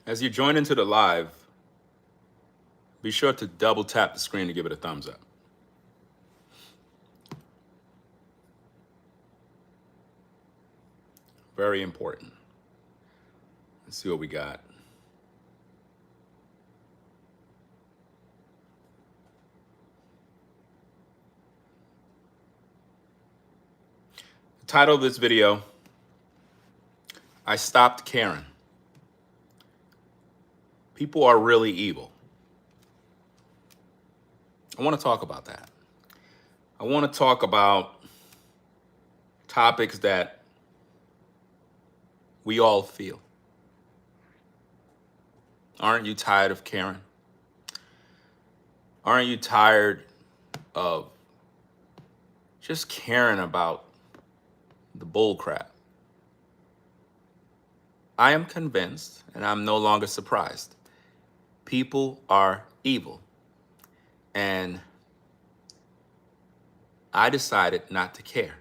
As you join into the live, be sure to double tap the screen to give it a thumbs up. Very important. Let's see what we got. The title of this video, I Stopped Caring. People are really evil. I want to talk about that. I want to talk about topics that we all feel. Aren't you tired of caring? Aren't you tired of just caring about the bull crap? I am convinced, and I'm no longer surprised, people are evil. And I decided not to care.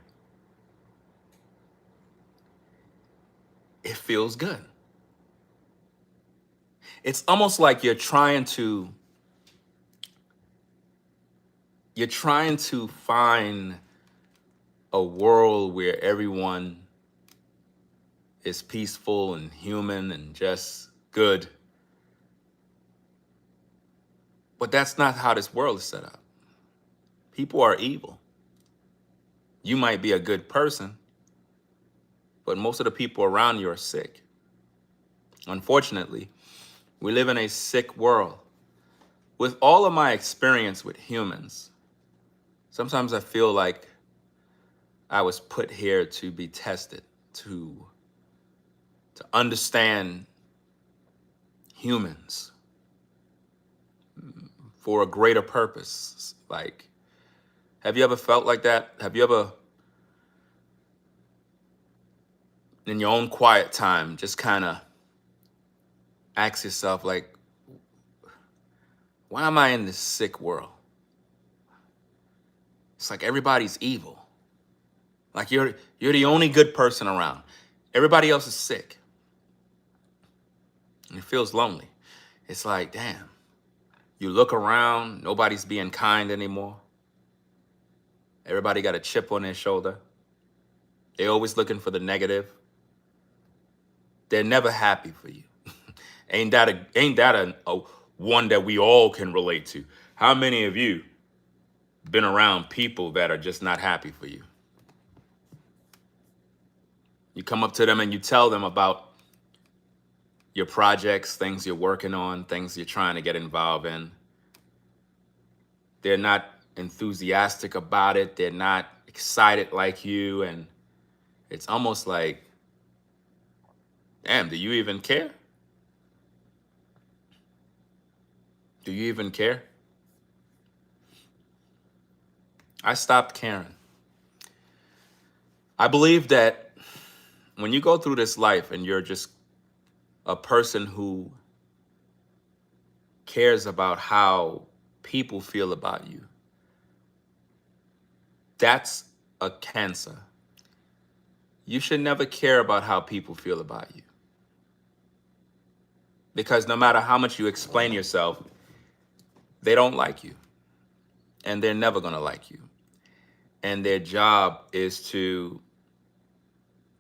It feels good. It's almost like you're trying to find a world where everyone is peaceful and human and just good. But that's not how this world is set up. People are evil. You might be a good person, but most of the people around you are sick. Unfortunately, we live in a sick world. With all of my experience with humans, sometimes I feel like I was put here to be tested, to understand humans for a greater purpose. Like, have you ever felt like that? Have you ever, in your own quiet time, just kind of ask yourself, like, why am I in this sick world? It's like everybody's evil. Like you're the only good person around. Everybody else is sick. And it feels lonely. It's like, damn, you look around, nobody's being kind anymore. Everybody got a chip on their shoulder. They're always looking for the negative. They're never happy for you. Ain't that a one that we all can relate to? How many of you been around people that are just not happy for you? You come up to them and you tell them about your projects, things you're working on, things you're trying to get involved in. They're not enthusiastic about it. They're not excited like you. And it's almost like, damn, do you even care? Do you even care? I stopped caring. I believe that when you go through this life and you're just a person who cares about how people feel about you, that's a cancer. You should never care about how people feel about you. Because no matter how much you explain yourself, they don't like you. And they're never going to like you. And their job is to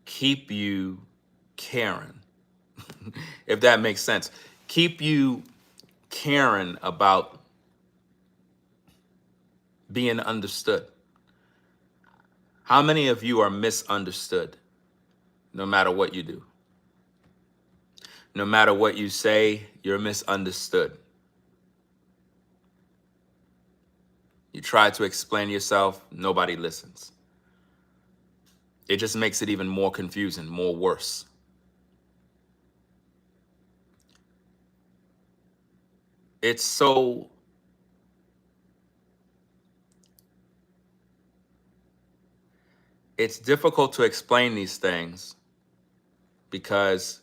keep you caring, if that makes sense. Keep you caring about being understood. How many of you are misunderstood no matter what you do? No matter what you say, you're misunderstood. You try to explain yourself, nobody listens. It just makes it even more confusing, more worse. It's difficult to explain these things because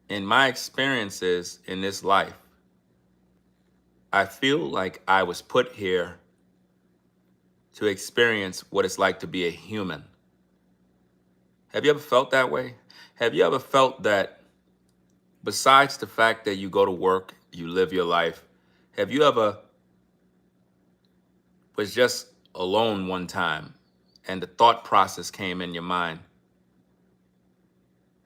in my experiences in this life, I feel like I was put here to experience what it's like to be a human. Have you ever felt that way? Have you ever felt that Besides the fact that you go to work, you live your life, have you ever was just alone one time and the thought process came in your mind,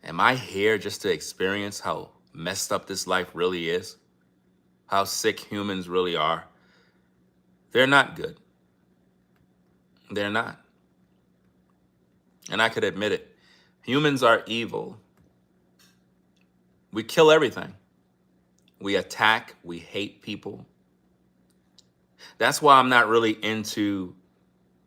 am I here just to experience how messed up this life really is? How sick humans really are? They're not good. They're not. And I could admit it. Humans are evil. We kill everything. We attack. We hate people. That's why I'm not really into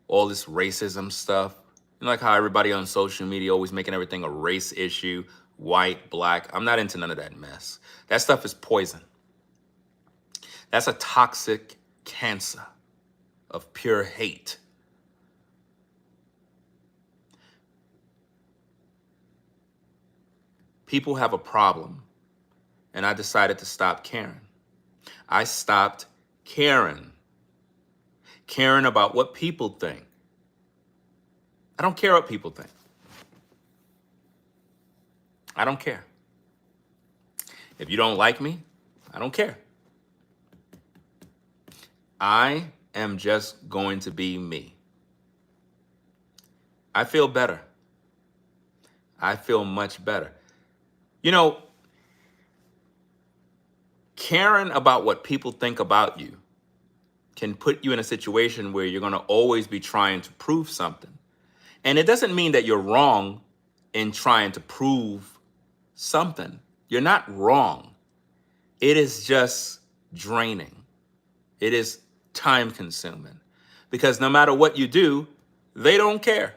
all this racism stuff. You know, like how everybody on social media always making everything a race issue, white, black. I'm not into none of that mess. That stuff is poison. That's a toxic cancer of pure hate. People have a problem, and I decided to stop caring. I stopped caring about what people think. I don't care what people think. I don't care. If you don't like me, I don't care. I am just going to be me. I feel better. I feel much better. You know, caring about what people think about you can put you in a situation where you're going to always be trying to prove something. And it doesn't mean that you're wrong in trying to prove something. You're not wrong. It is just draining. It is time consuming. Because no matter what you do, they don't care.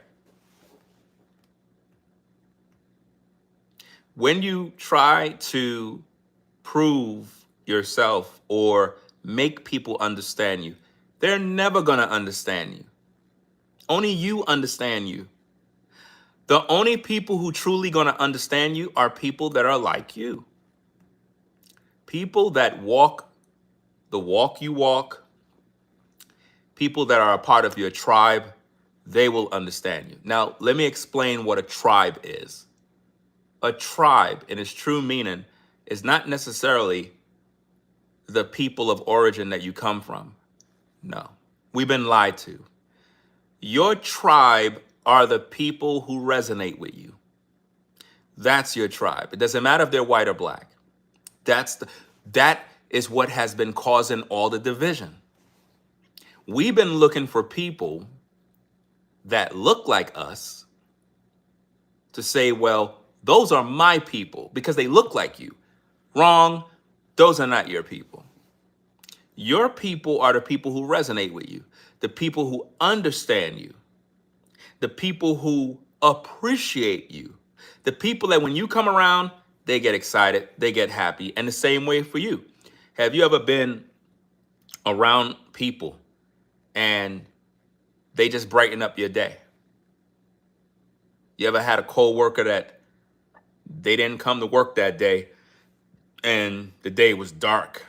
When you try to prove yourself or make people understand you, they're never going to understand you. Only you understand you. The only people who truly going to understand you are people that are like you. People that walk the walk you walk, people that are a part of your tribe, they will understand you. Now, let me explain what a tribe is. A tribe, in its true meaning, is not necessarily the people of origin that you come from. No, we've been lied to. Your tribe are the people who resonate with you. That's your tribe. It doesn't matter if they're white or black. That is what has been causing all the division. We've been looking for people that look like us to say, well, those are my people because they look like you. Wrong. Those are not your people. Your people are the people who resonate with you, the people who understand you, the people who appreciate you, the people that when you come around, they get excited, they get happy, and the same way for you. Have you ever been around people and they just brighten up your day? You ever had a coworker that they didn't come to work that day and the day was dark?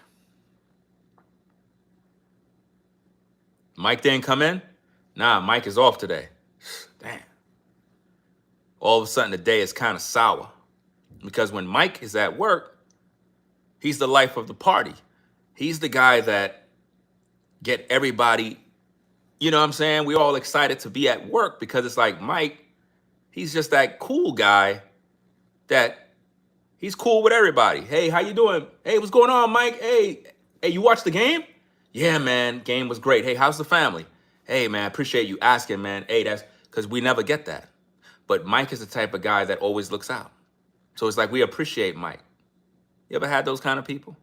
Mike didn't come in? Nah, Mike is off today. Damn. All of a sudden the day is kind of sour. Because when Mike is at work, he's the life of the party. He's the guy that get everybody, you know what I'm saying? We're all excited to be at work because it's like Mike, he's just that cool guy that he's cool with everybody. Hey, how you doing? Hey, what's going on, Mike? Hey, you watched the game? Yeah, man, game was great. Hey, how's the family? Hey, man, appreciate you asking, man. Hey, that's because we never get that. But Mike is the type of guy that always looks out. So it's like we appreciate Mike. You ever had those kind of people?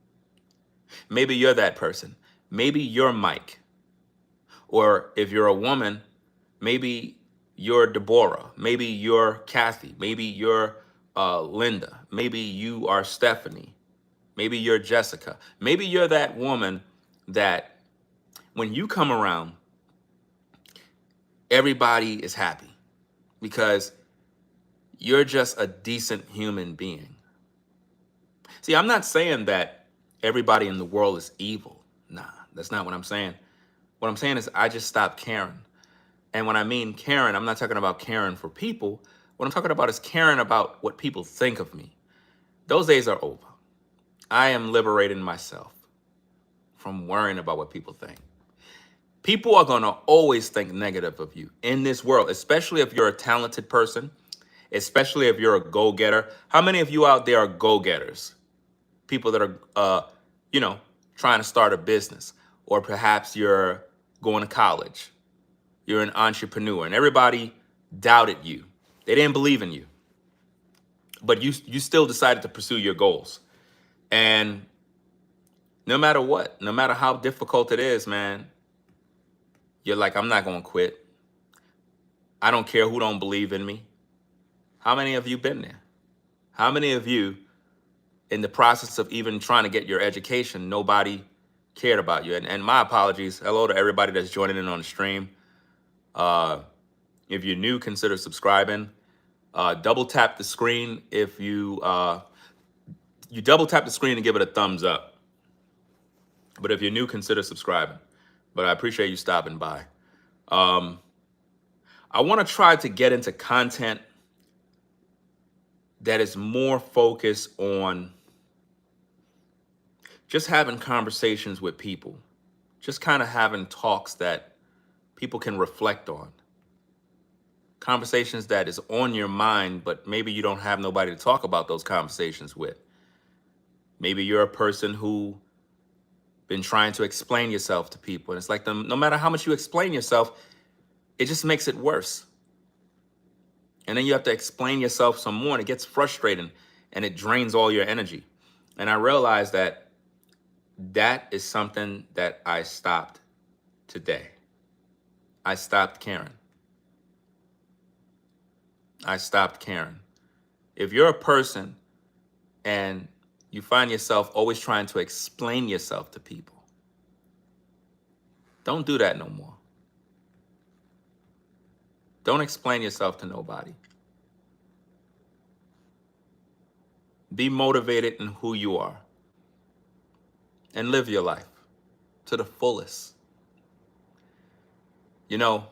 Maybe you're that person. Maybe you're Mike. Or if you're a woman, maybe you're Deborah. Maybe you're Kathy. Maybe you're Linda. Maybe you are Stephanie. Maybe you're Jessica. Maybe you're that woman that when you come around, everybody is happy because you're just a decent human being. See, I'm not saying that everybody in the world is evil. Nah, that's not what I'm saying. What I'm saying is I just stopped caring. And when I mean caring, I'm not talking about caring for people. What I'm talking about is caring about what people think of me. Those days are over. I am liberating myself from worrying about what people think. People are going to always think negative of you in this world, especially if you're a talented person, especially if you're a go-getter. How many of you out there are go-getters? People that are, you know, trying to start a business, or perhaps you're going to college. You're an entrepreneur, and everybody doubted you. They didn't believe in you, but you still decided to pursue your goals. And no matter what, no matter how difficult it is, man, you're like, I'm not going to quit. I don't care who don't believe in me. How many of you been there? How many of you, in the process of even trying to get your education, nobody cared about you? And my apologies. Hello to everybody that's joining in on the stream. If you're new, consider subscribing. Double tap the screen if you double tap the screen and give it a thumbs up. But if you're new, consider subscribing. But I appreciate you stopping by. I want to try to get into content that is more focused on just having conversations with people, just kind of having talks that people can reflect on. Conversations that is on your mind, but maybe you don't have nobody to talk about those conversations with. Maybe you're a person who been trying to explain yourself to people, and it's like no matter how much you explain yourself, it just makes it worse. And then you have to explain yourself some more, and it gets frustrating, and it drains all your energy. And I realized that is something that I stopped today. I stopped caring. I stopped caring. If you're a person and you find yourself always trying to explain yourself to people, don't do that no more. Don't explain yourself to nobody. Be motivated in who you are and live your life to the fullest. You know,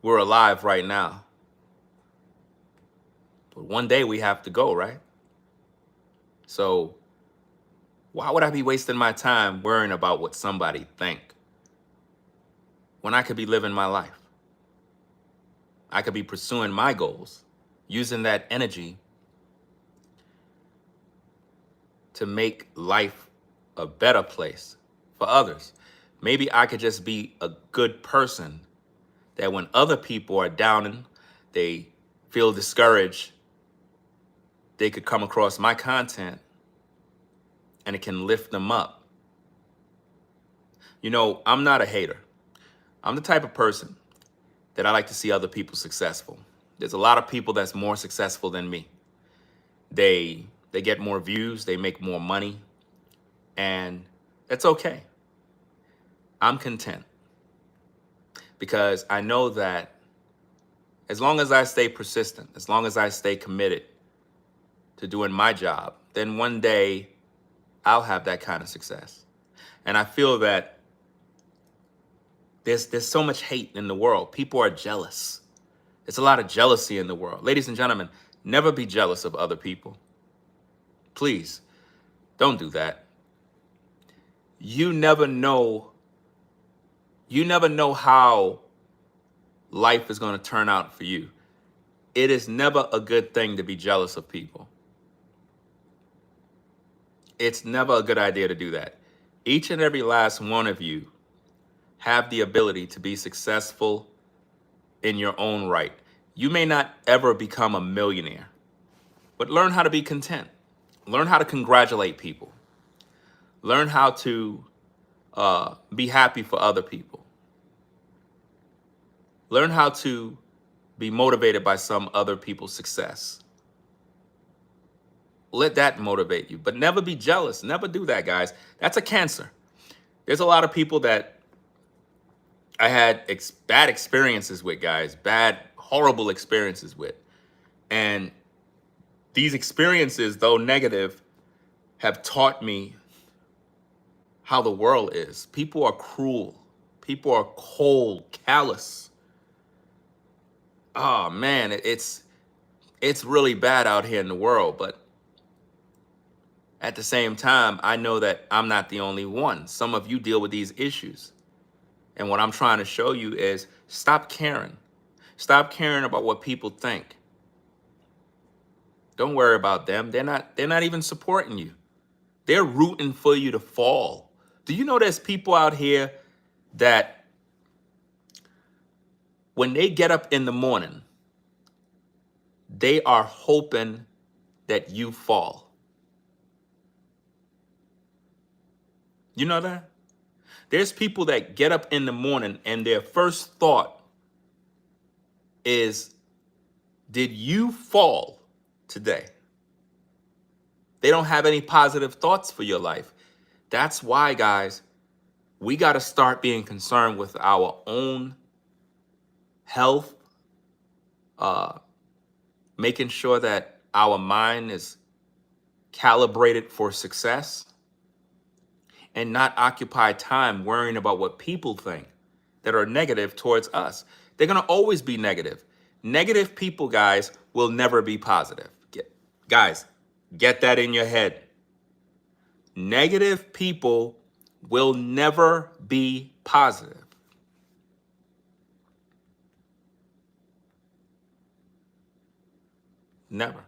we're alive right now, but one day we have to go, right? So why would I be wasting my time worrying about what somebody think when I could be living my life? I could be pursuing my goals, using that energy to make life a better place for others. Maybe I could just be a good person that when other people are downing, they feel discouraged, they could come across my content and it can lift them up. You know, I'm not a hater. I'm the type of person that I like to see other people successful. There's a lot of people that's more successful than me. They get more views, they make more money, and that's okay. I'm content because I know that as long as I stay persistent, as long as I stay committed to doing my job, then one day I'll have that kind of success. And I feel that there's so much hate in the world. People are jealous. There's a lot of jealousy in the world. Ladies and gentlemen, never be jealous of other people. Please, don't do that. You never know how life is going to turn out for you. It is never a good thing to be jealous of people. It's never a good idea to do that. Each and every last one of you have the ability to be successful in your own right. You may not ever become a millionaire, but learn how to be content. Learn how to congratulate people. Learn how to be happy for other people. Learn how to be motivated by some other people's success. Let that motivate you, but never be jealous. Never do that, guys. That's a cancer. There's a lot of people that I had bad experiences with, guys, horrible experiences with. And these experiences, though negative, have taught me how the world is. People are cruel. People are cold, callous. Oh man, it's really bad out here in the world, but At the same time, I know that I'm not the only one. Some of you deal with these issues. And what I'm trying to show you is stop caring. Stop caring about what people think. Don't worry about them. They're not even supporting you. They're rooting for you to fall. Do you know there's people out here that when they get up in the morning, they are hoping that you fall? You know that? There's people that get up in the morning and their first thought is, did you fall today? They don't have any positive thoughts for your life. That's why, guys, we got to start being concerned with our own health, making sure that our mind is calibrated for success, and not occupy time worrying about what people think that are negative towards us. They're going to always be negative. Negative people, guys, will never be positive. Guys, get that in your head. Negative people will never be positive. Never.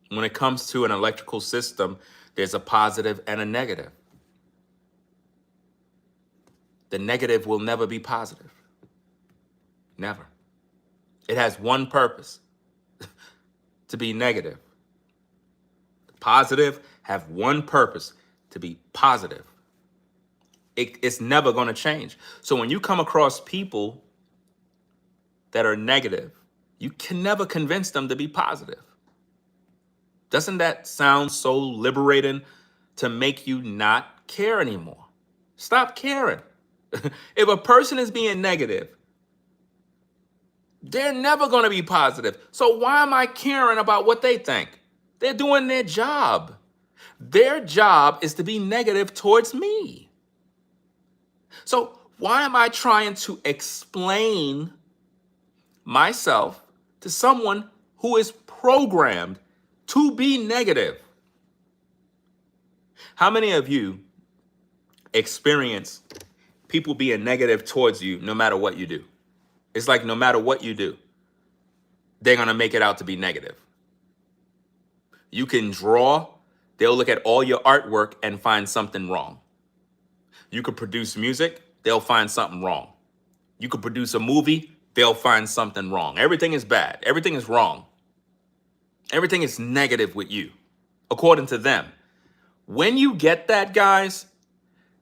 When it comes to an electrical system, there's a positive and a negative. The negative will never be positive. Never. It has one purpose, to be negative. The positive have one purpose, to be positive. It's never going to change. So when you come across people that are negative, you can never convince them to be positive. Doesn't that sound so liberating to make you not care anymore? Stop caring. If a person is being negative, they're never going to be positive. So why am I caring about what they think? They're doing their job. Their job is to be negative towards me. So why am I trying to explain myself to someone who is programmed to be negative? How many of you experience people being negative towards you no matter what you do? It's like no matter what you do, they're going to make it out to be negative. You can draw, they'll look at all your artwork and find something wrong. You could produce music, they'll find something wrong. You could produce a movie, they'll find something wrong. Everything is bad. Everything is wrong. Everything is negative with you, according to them. When you get that, guys,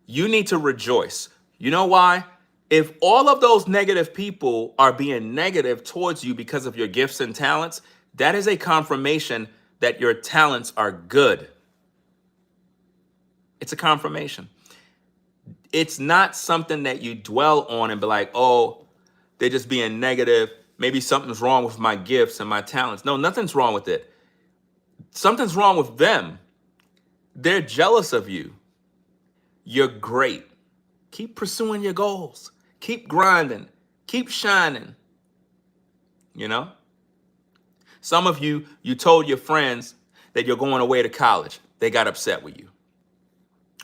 you need to rejoice. You know why? If all of those negative people are being negative towards you because of your gifts and talents, that is a confirmation that your talents are good. It's a confirmation. It's not something that you dwell on and be like, oh, they're just being negative. Maybe something's wrong with my gifts and my talents. No, nothing's wrong with it. Something's wrong with them. They're jealous of you. You're great. Keep pursuing your goals. Keep grinding. Keep shining. You know? Some of you, you told your friends that you're going away to college. They got upset with you.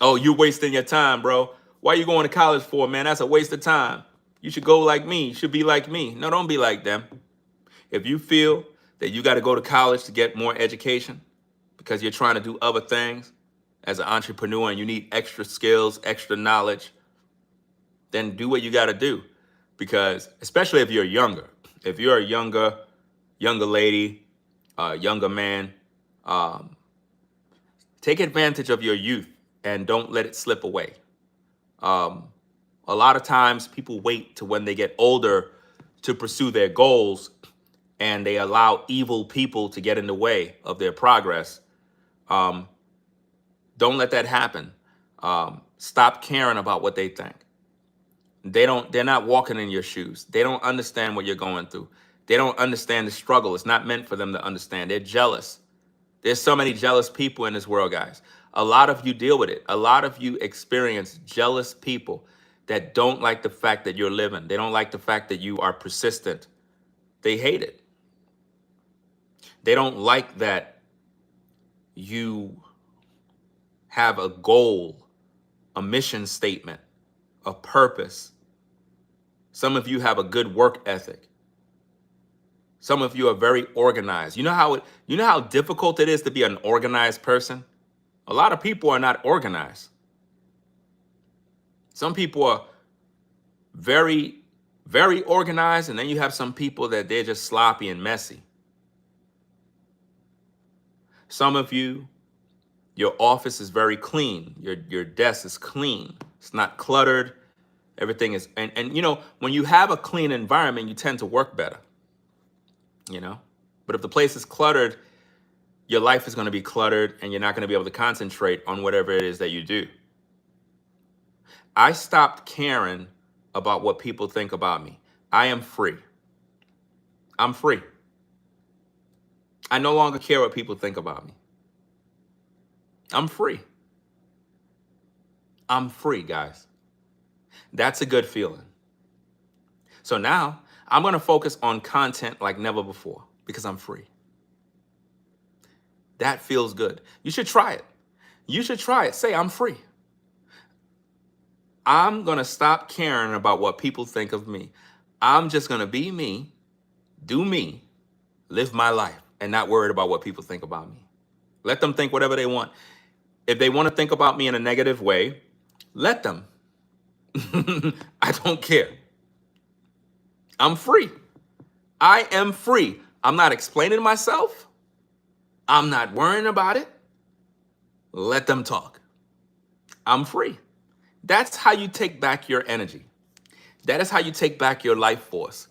Oh, you're wasting your time, bro. Why are you going to college for, man? That's a waste of time. You should go like me. You should be like me. No, don't be like them. If you feel that you got to go to college to get more education because you're trying to do other things as an entrepreneur and you need extra skills, extra knowledge, then do what you got to do. Because especially if you're younger, if you're a younger lady, younger man, take advantage of your youth and don't let it slip away. A lot of times people wait to when they get older to pursue their goals, and they allow evil people to get in the way of their progress. Don't let that happen. Stop caring about what they think. They're not walking in your shoes. They don't understand what you're going through. They don't understand the struggle. It's not meant for them to understand. They're jealous. There's so many jealous people in this world, guys. A lot of you deal with it. A lot of you experience jealous people that don't like the fact that you're living. They don't like the fact that you are persistent. They hate it. They don't like that you have a goal, a mission statement, a purpose. Some of you have a good work ethic. Some of you are very organized. You know how difficult it is to be an organized person? A lot of people are not organized. Some people are very, very organized, and then you have some people that they're just sloppy and messy. Some of you, your office is very clean. Your desk is clean. It's not cluttered. Everything is, and you know, when you have a clean environment, you tend to work better, you know? But if the place is cluttered, your life is going to be cluttered and you're not going to be able to concentrate on whatever it is that you do. I stopped caring about what people think about me. I am free. I'm free. I no longer care what people think about me. I'm free. I'm free, guys. That's a good feeling. So now I'm going to focus on content like never before because I'm free. That feels good. You should try it. You should try it. Say, I'm free. I'm going to stop caring about what people think of me. I'm just going to be me, do me, live my life, and not worried about what people think about me. Let them think whatever they want. If they want to think about me in a negative way, let them. I don't care. I'm free. I am free. I'm not explaining myself. I'm not worrying about it. Let them talk. I'm free. That's how you take back your energy. That is how you take back your life force.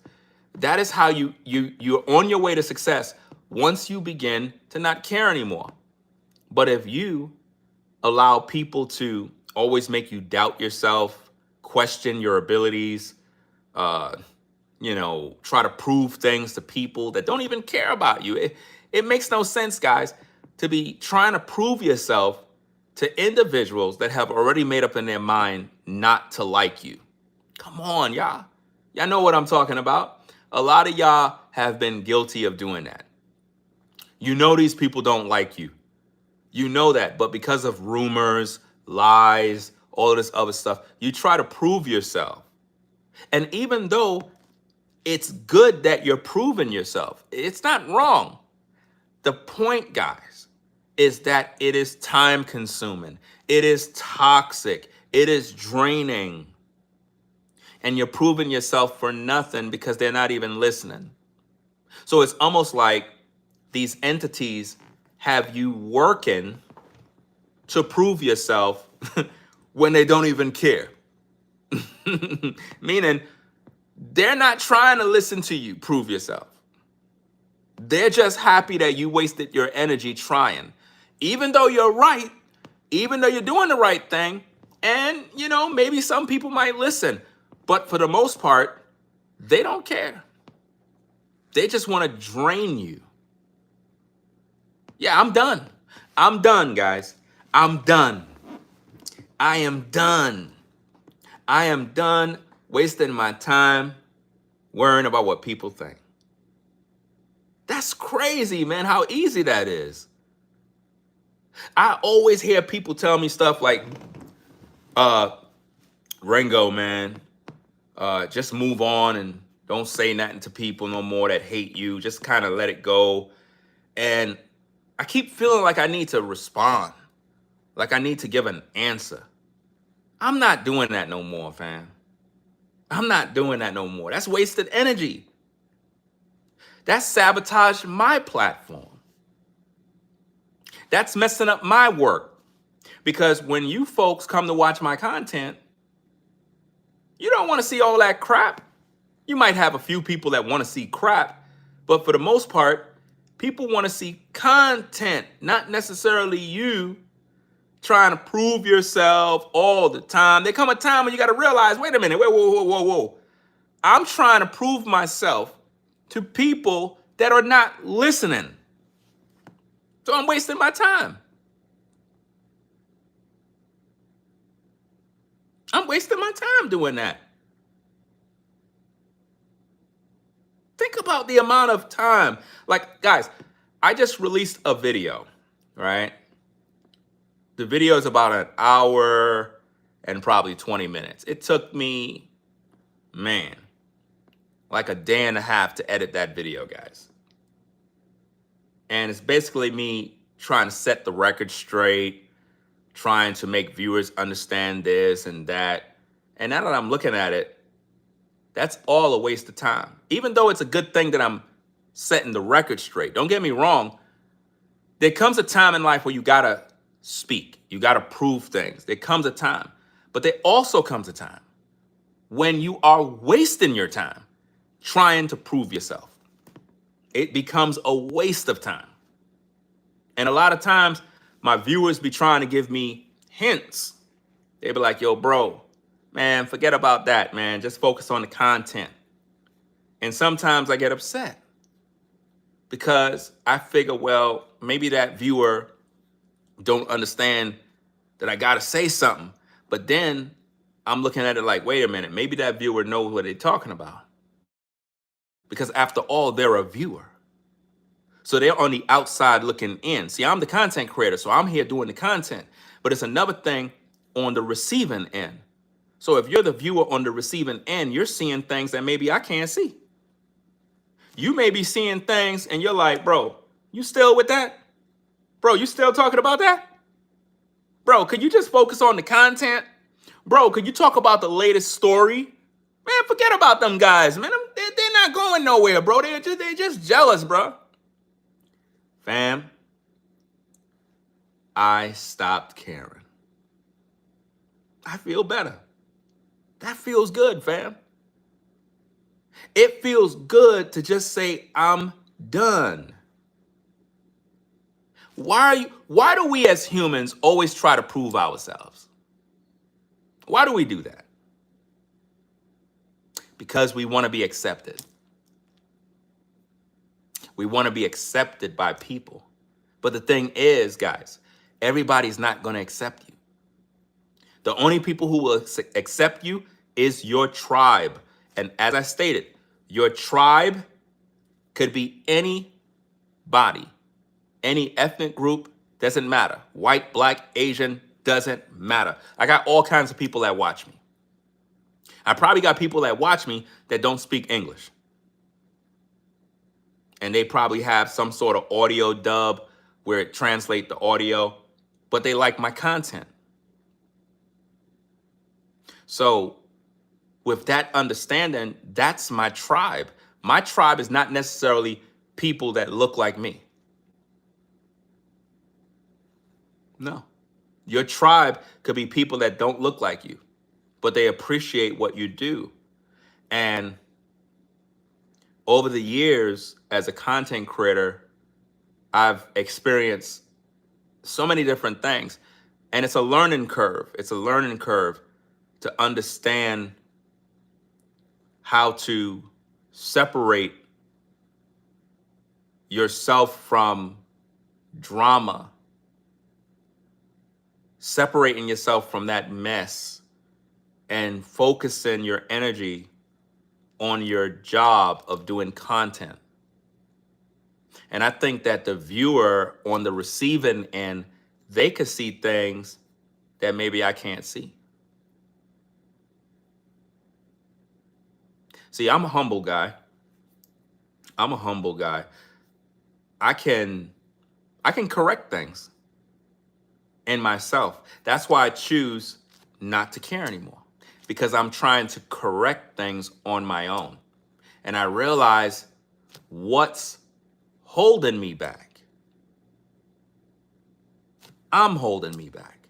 That is how you're on your way to success once you begin to not care anymore. But if you allow people to always make you doubt yourself, question your abilities, try to prove things to people that don't even care about you. It makes no sense, guys, to be trying to prove yourself to individuals that have already made up in their mind not to like you. Come on, y'all. Y'all know what I'm talking about. A lot of y'all have been guilty of doing that. You know these people don't like you. You know that, but because of rumors, lies, all of this other stuff, you try to prove yourself. And even though it's good that you're proving yourself, it's not wrong. The point, guys, is that it is time consuming. It is toxic. It is draining. And you're proving yourself for nothing because they're not even listening. So it's almost like these entities have you working to prove yourself when they don't even care. Meaning, they're not trying to listen to you prove yourself. They're just happy that you wasted your energy trying. Even though you're right, even though you're doing the right thing, and, maybe some people might listen. But for the most part, they don't care. They just want to drain you. Yeah, I'm done. I'm done, guys. I'm done. I am done. I am done wasting my time worrying about what people think. That's crazy, man, how easy that is. I always hear people tell me stuff like, Ringo, man, just move on and don't say nothing to people no more that hate you. Just kind of let it go. And I keep feeling like I need to respond, like I need to give an answer. I'm not doing that no more, fam. I'm not doing that no more. That's wasted energy. That's sabotaged my platform. That's messing up my work. Because when you folks come to watch my content, you don't want to see all that crap. You might have a few people that want to see crap, but for the most part, people want to see content, not necessarily you trying to prove yourself all the time. There come a time when you got to realize, wait a minute, whoa. I'm trying to prove myself to people that are not listening. So I'm wasting my time. I'm wasting my time doing that. Think about the amount of time. Like, guys, I just released a video, right? The video is about an hour and probably 20 minutes. It took me, man, like a day and a half to edit that video, guys. And it's basically me trying to set the record straight, trying to make viewers understand this and that. And now that I'm looking at it, that's all a waste of time. Even though it's a good thing that I'm setting the record straight. Don't get me wrong. There comes a time in life where you gotta speak. You gotta prove things. There comes a time. But there also comes a time when you are wasting your time trying to prove yourself. It becomes a waste of time. And a lot of times my viewers be trying to give me hints. They be like, yo, bro, man, forget about that, man. Just focus on the content. And sometimes I get upset because I figure, well, maybe that viewer don't understand that I gotta say something. But then I'm looking at it like, wait a minute, maybe that viewer knows what they're talking about. Because after all, they're a viewer. So they're on the outside looking in. See, I'm the content creator, so I'm here doing the content. But it's another thing on the receiving end. So if you're the viewer on the receiving end, you're seeing things that maybe I can't see. You may be seeing things and you're like, bro, you still with that? Bro, you still talking about that? Bro, could you just focus on the content? Bro, could you talk about the latest story? Man, forget about them guys, man. They're not going nowhere, bro. They're just jealous, bro. Fam, I stopped caring. I feel better. That feels good, fam. It feels good to just say, I'm done. Why do we as humans always try to prove ourselves? Why do we do that? Because we want to be accepted. We want to be accepted by people. But the thing is, guys, everybody's not going to accept you. The only people who will accept you is your tribe. And as I stated, your tribe could be anybody, any ethnic group, doesn't matter. White, black, Asian, doesn't matter. I got all kinds of people that watch me. I probably got people that watch me that don't speak English. And they probably have some sort of audio dub where it translates the audio, but they like my content. So with that understanding, that's my tribe. My tribe is not necessarily people that look like me. No. Your tribe could be people that don't look like you, but they appreciate what you do. And over the years, as a content creator, I've experienced so many different things. And it's a learning curve. It's a learning curve to understand how to separate yourself from drama, separating yourself from that mess and focusing your energy on your job of doing content. And I think that the viewer on the receiving end, they could see things that maybe I can't see. See, I'm a humble guy. I'm a humble guy. I can correct things in myself. That's why I choose not to care anymore, because I'm trying to correct things on my own. And I realize what's holding me back. I'm holding me back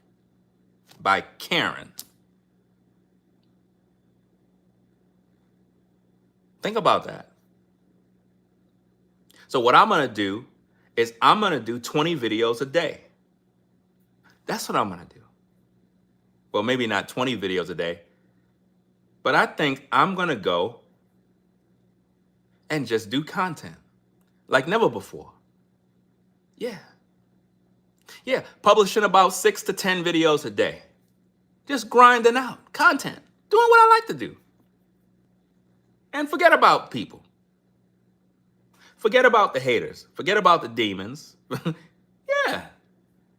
by caring. Think about that. So what I'm going to do is I'm going to do 20 videos a day. That's what I'm going to do. Well, maybe not 20 videos a day, but I think I'm going to go and just do content like never before. Yeah. Yeah, publishing about 6 to 10 videos a day. Just grinding out content, doing what I like to do. And forget about people. Forget about the haters. Forget about the demons. Yeah,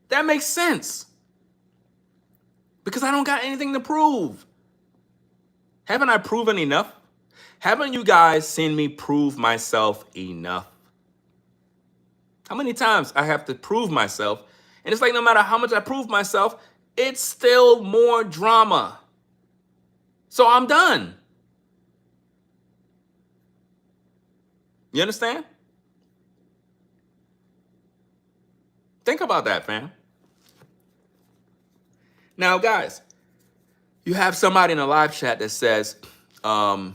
that makes sense. Because I don't got anything to prove. Haven't I proven enough? Haven't you guys seen me prove myself enough? How many times I have to prove myself? And it's like no matter how much I prove myself, it's still more drama. So I'm done. You understand? Think about that, fam. Now, guys, you have somebody in the live chat that says, we're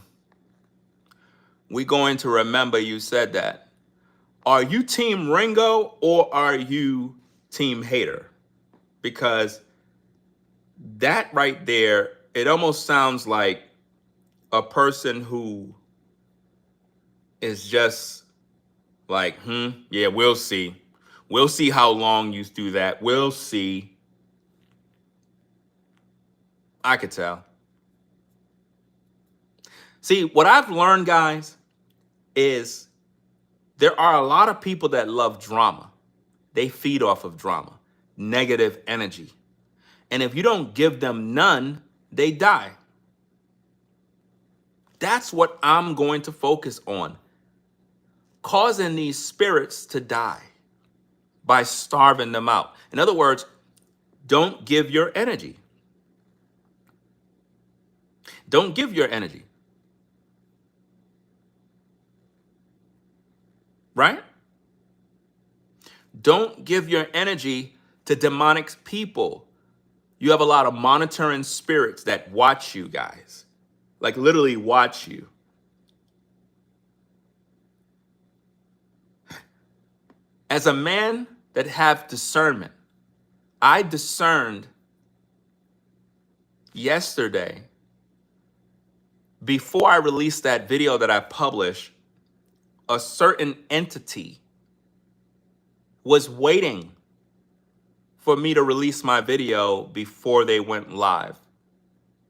going to remember you said that. Are you team Ringo or are you team hater? Because that right there, it almost sounds like a person who is just like, yeah, we'll see. We'll see how long you do that. We'll see. I could tell. See, what I've learned, guys, is there are a lot of people that love drama. They feed off of drama, negative energy. And if you don't give them none, they die. That's what I'm going to focus on. Causing these spirits to die by starving them out. In other words, don't give your energy. Don't give your energy. Right? Don't give your energy to demonic people. You have a lot of monitoring spirits that watch you guys. Like literally watch you. As a man that have discernment, I discerned yesterday, before I released that video that I published, a certain entity was waiting for me to release my video before they went live.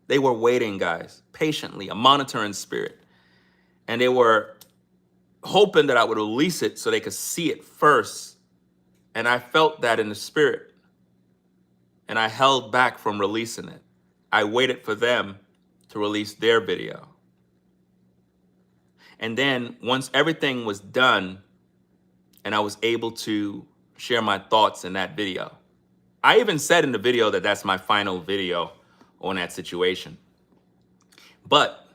They were waiting, guys, patiently, a monitoring spirit. And they were hoping that I would release it so they could see it first. And I felt that in the spirit. And I held back from releasing it. I waited for them to release their video. And then once everything was done and I was able to share my thoughts in that video, I even said in the video that that's my final video on that situation. But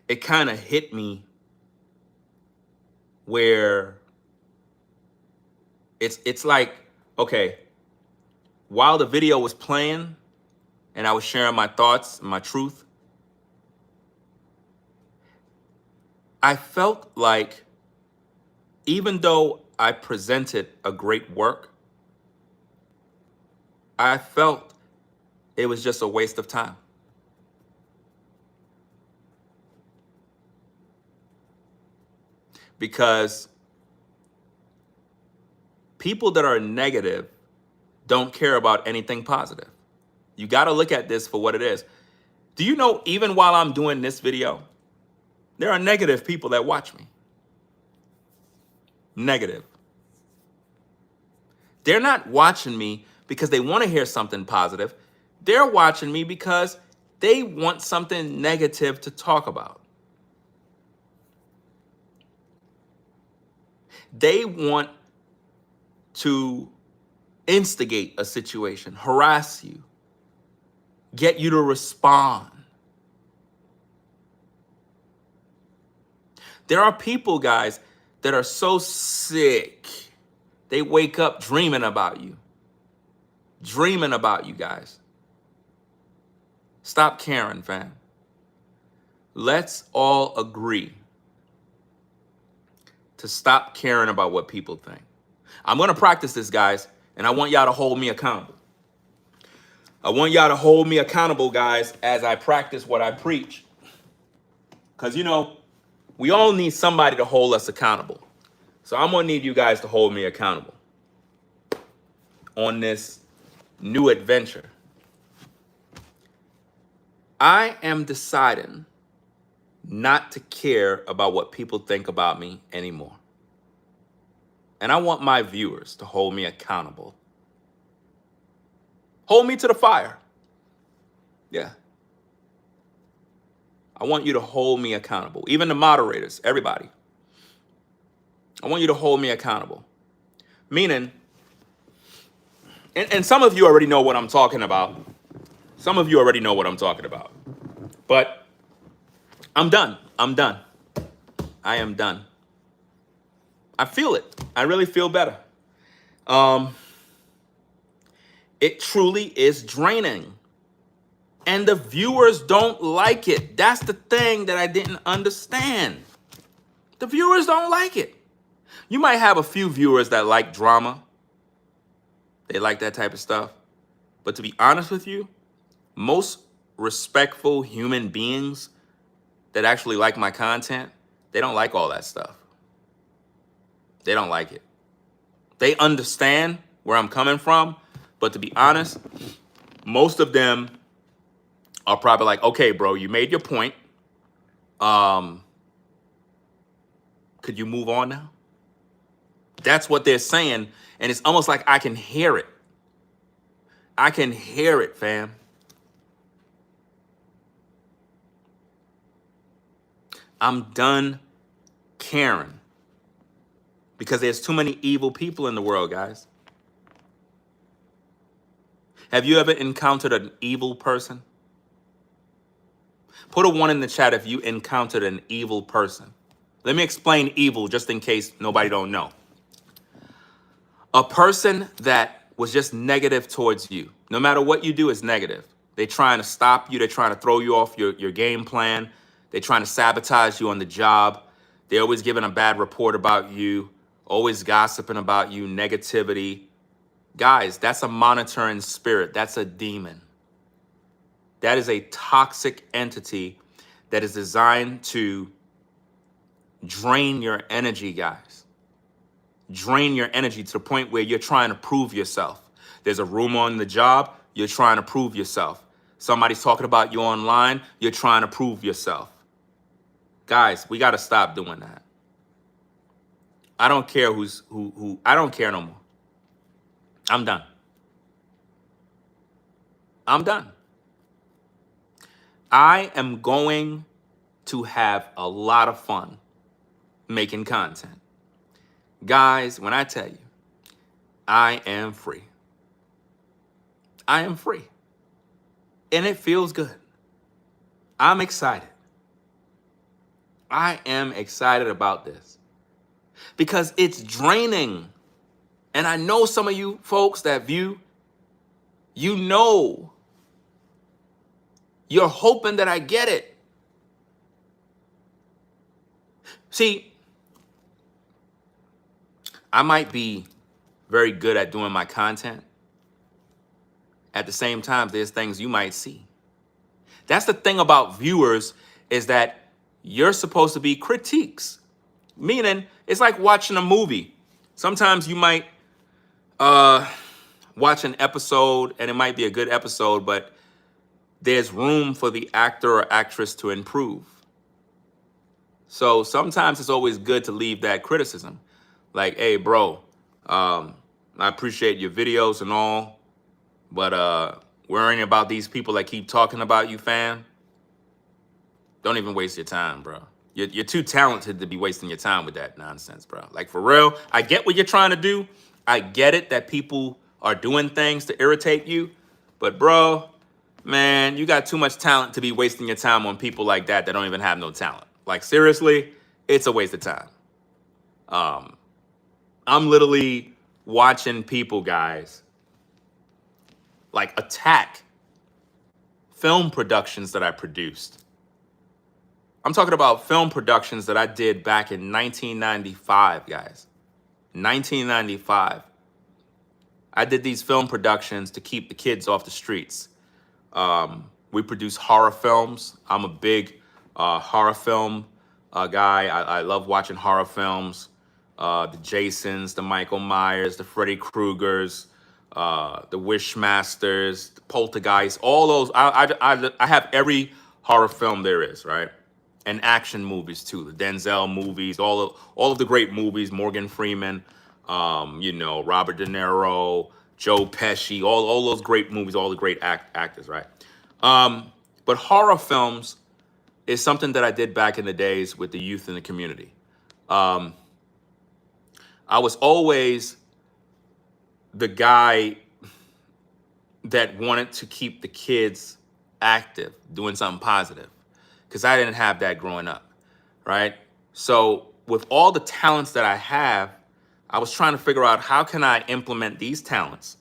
it kind of hit me where it's like, okay, while the video was playing and I was sharing my thoughts and my truth, I felt like even though I presented a great work, I felt it was just a waste of time. Because people that are negative don't care about anything positive. You got to look at this for what it is. Do you know, even while I'm doing this video, there are negative people that watch me. Negative. They're not watching me because they want to hear something positive. They're watching me because they want something negative to talk about. They want to instigate a situation, harass you, get you to respond. There are people, guys, that are so sick. They wake up dreaming about you. Dreaming about you guys. Stop caring, fam. Let's all agree to stop caring about what people think. I'm going to practice this, guys, and I want y'all to hold me accountable. I want y'all to hold me accountable, guys, as I practice what I preach. Because, you know, we all need somebody to hold us accountable. So I'm going to need you guys to hold me accountable on this new adventure. I am deciding not to care about what people think about me anymore. And I want my viewers to hold me accountable. Hold me to the fire. Yeah. I want you to hold me accountable. Even the moderators, everybody. I want you to hold me accountable. Meaning, and some of you already know what I'm talking about. Some of you already know what I'm talking about. But I'm done. I'm done. I am done. I feel it. I really feel better. It truly is draining. And the viewers don't like it. That's the thing that I didn't understand. The viewers don't like it. You might have a few viewers that like drama. They like that type of stuff. But to be honest with you, most respectful human beings that actually like my content, they don't like all that stuff. They don't like it. They understand where I'm coming from, but to be honest, most of them are probably like, okay, bro, you made your point. Could you move on now? That's what they're saying, and it's almost like I can hear it. I can hear it, fam. I'm done caring because there's too many evil people in the world, guys. Have you ever encountered an evil person? Put a 1 in the chat if you encountered an evil person. Let me explain evil just in case nobody don't know. A person that was just negative towards you. No matter what you do is negative. They're trying to stop you. They're trying to throw you off your game plan. They're trying to sabotage you on the job. They're always giving a bad report about you, always gossiping about you, negativity. Guys, that's a monitoring spirit. That's a demon. That is a toxic entity that is designed to drain your energy, guys. Drain your energy to the point where you're trying to prove yourself. There's a rumor on the job, you're trying to prove yourself. Somebody's talking about you online, you're trying to prove yourself. Guys, we got to stop doing that. I don't care who. I don't care no more. I'm done. I'm done. I am going to have a lot of fun making content. Guys, when I tell you, I am free. I am free. And it feels good. I'm excited. I am excited about this because it's draining. And I know some of you folks that view, you know, you're hoping that I get it. See, I might be very good at doing my content. At the same time, there's things you might see. That's the thing about viewers is that you're supposed to be critiques. Meaning, it's like watching a movie. Sometimes you might watch an episode and it might be a good episode, but there's room for the actor or actress to improve. So sometimes it's always good to leave that criticism. Like, hey, bro, I appreciate your videos and all, but worrying about these people that keep talking about you, fam, don't even waste your time, bro. You're too talented to be wasting your time with that nonsense, bro. Like, for real, I get what you're trying to do. I get it that people are doing things to irritate you. But, bro, man, you got too much talent to be wasting your time on people like that that don't even have no talent. Like, seriously, it's a waste of time. I'm literally watching people, guys, like, attack film productions that I produced. I'm talking about film productions that I did back in 1995, guys. 1995. I did these film productions to keep the kids off the streets. We produce horror films. I'm a big horror film guy. I love watching horror films. The Jasons, the Michael Myers, the Freddy Kruegers, the Wishmasters, the Poltergeist, all those. I have every horror film there is, right? And action movies too, the Denzel movies, all of the great movies, Morgan Freeman. You know, Robert De Niro, Joe Pesci, all those great movies, all the great actors, right? But horror films is something that I did back in the days with the youth in the community. Um, I was always the guy that wanted to keep the kids active, doing something positive, because I didn't have that growing up, right? So with all the talents that I have, I was trying to figure out how can I implement these talents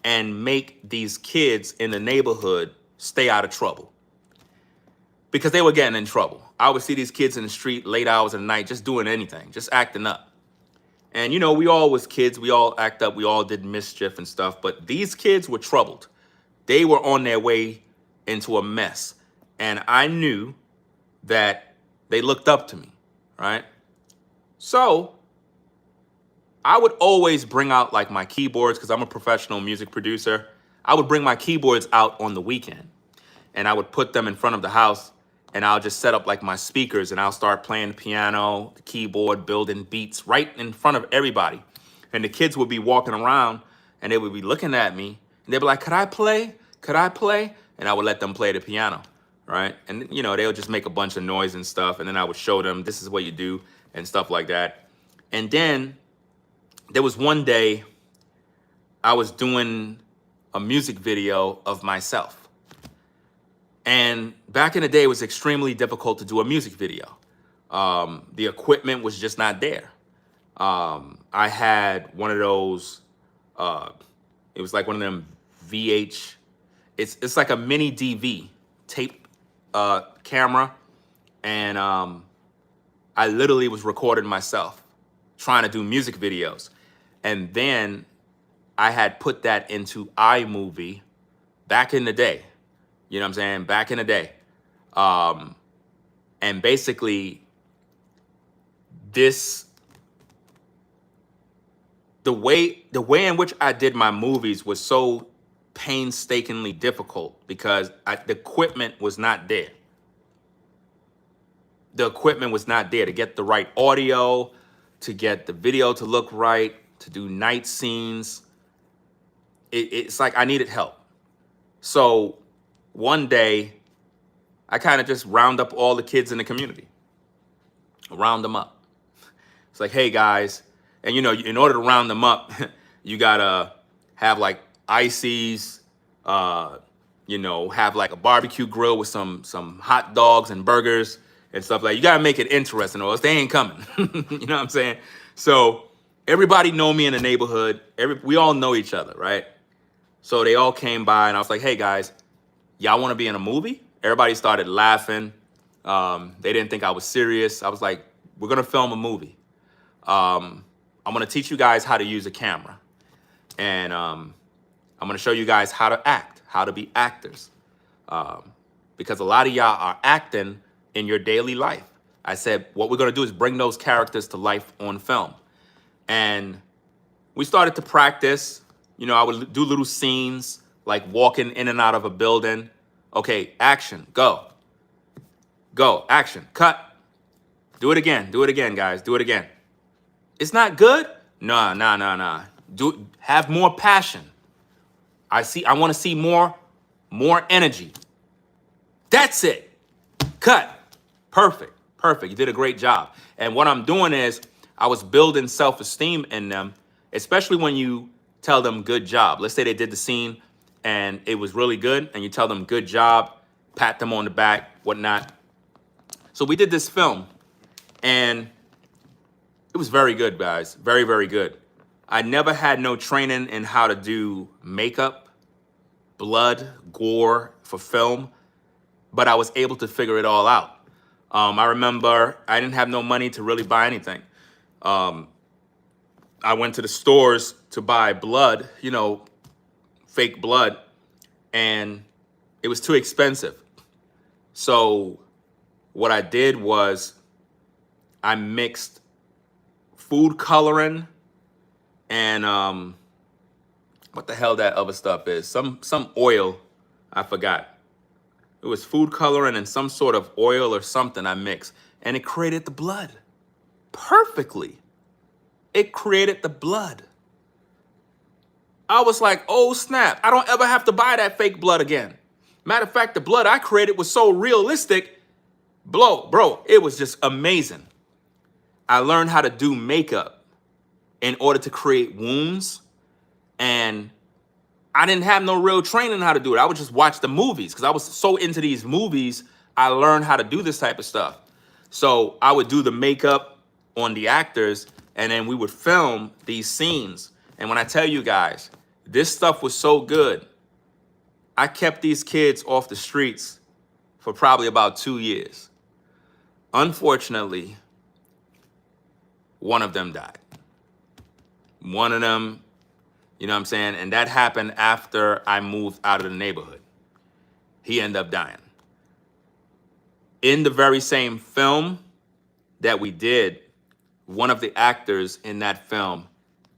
and make these kids in the neighborhood stay out of trouble, because they were getting in trouble. I would see these kids in the street late hours of the night just doing anything, just acting up. And you know, we all was kids, we all act up, we all did mischief and stuff, but these kids were troubled. They were on their way into a mess. And I knew that they looked up to me, right? So I would always bring out like my keyboards, because I'm a professional music producer. I would bring my keyboards out on the weekend and I would put them in front of the house, and I'll just set up like my speakers and I'll start playing the piano, the keyboard, building beats right in front of everybody. And the kids would be walking around and they would be looking at me and they'd be like, could I play? Could I play? And I would let them play the piano, right? And you know, they would just make a bunch of noise and stuff. And then I would show them, this is what you do and stuff like that. And then there was one day I was doing a music video of myself. And back in the day, it was extremely difficult to do a music video. The equipment was just not there. I had one of those, it was like one of them VH, it's like a mini DV tape camera. And I literally was recording myself trying to do music videos. And then I had put that into iMovie back in the day. You know what I'm saying? Back in the day. And basically, the way in which I did my movies was so painstakingly difficult because the equipment was not there. The equipment was not there to get the right audio, to get the video to look right, to do night scenes. It's like I needed help. So one day, I kind of just round up all the kids in the community. Round them up. It's like, hey guys, and you know, in order to round them up, you gotta have like ices, you know, have like a barbecue grill with some hot dogs and burgers and stuff like that. You gotta make it interesting or else they ain't coming. You know what I'm saying? So everybody know me in the neighborhood. We all know each other, right? So they all came by and I was like, hey guys, y'all want to be in a movie? Everybody started laughing. They didn't think I was serious. I was like, we're going to film a movie. I'm going to teach you guys how to use a camera. And I'm going to show you guys how to act, how to be actors. Because a lot of y'all are acting in your daily life. I said, what we're going to do is bring those characters to life on film. And we started to practice. You know, I would do little scenes, like walking in and out of a building. Okay, action, go. Go, action, cut. Do it again, guys, do it again. It's not good? Nah. Have more passion. I want to see more energy. That's it. Cut. Perfect. You did a great job. And what I'm doing is I was building self-esteem in them, especially when you tell them good job. Let's say they did the scene and it was really good and you tell them good job, pat them on the back, whatnot. So we did this film and it was very good, guys. Very, very good. I never had no training in how to do makeup, blood, gore for film, but I was able to figure it all out. I remember I didn't have no money to really buy anything. I went to the stores to buy blood, you know, fake blood, and it was too expensive. So what I did was I mixed food coloring and what the hell that other stuff is? Some oil, I forgot. It was food coloring and some sort of oil or something I mixed, and it created the blood perfectly. It created the blood. I was like, oh snap, I don't ever have to buy that fake blood again. Matter of fact, the blood I created was so realistic. Bro, it was just amazing. I learned how to do makeup in order to create wounds, and I didn't have no real training how to do it. I would just watch the movies because I was so into these movies. I learned how to do this type of stuff. So I would do the makeup on the actors, and then we would film these scenes. And when I tell you guys, this stuff was so good, I kept these kids off the streets for probably about 2 years. Unfortunately, one of them died. One of them, you know what I'm saying? And that happened after I moved out of the neighborhood. He ended up dying. In the very same film that we did, one of the actors in that film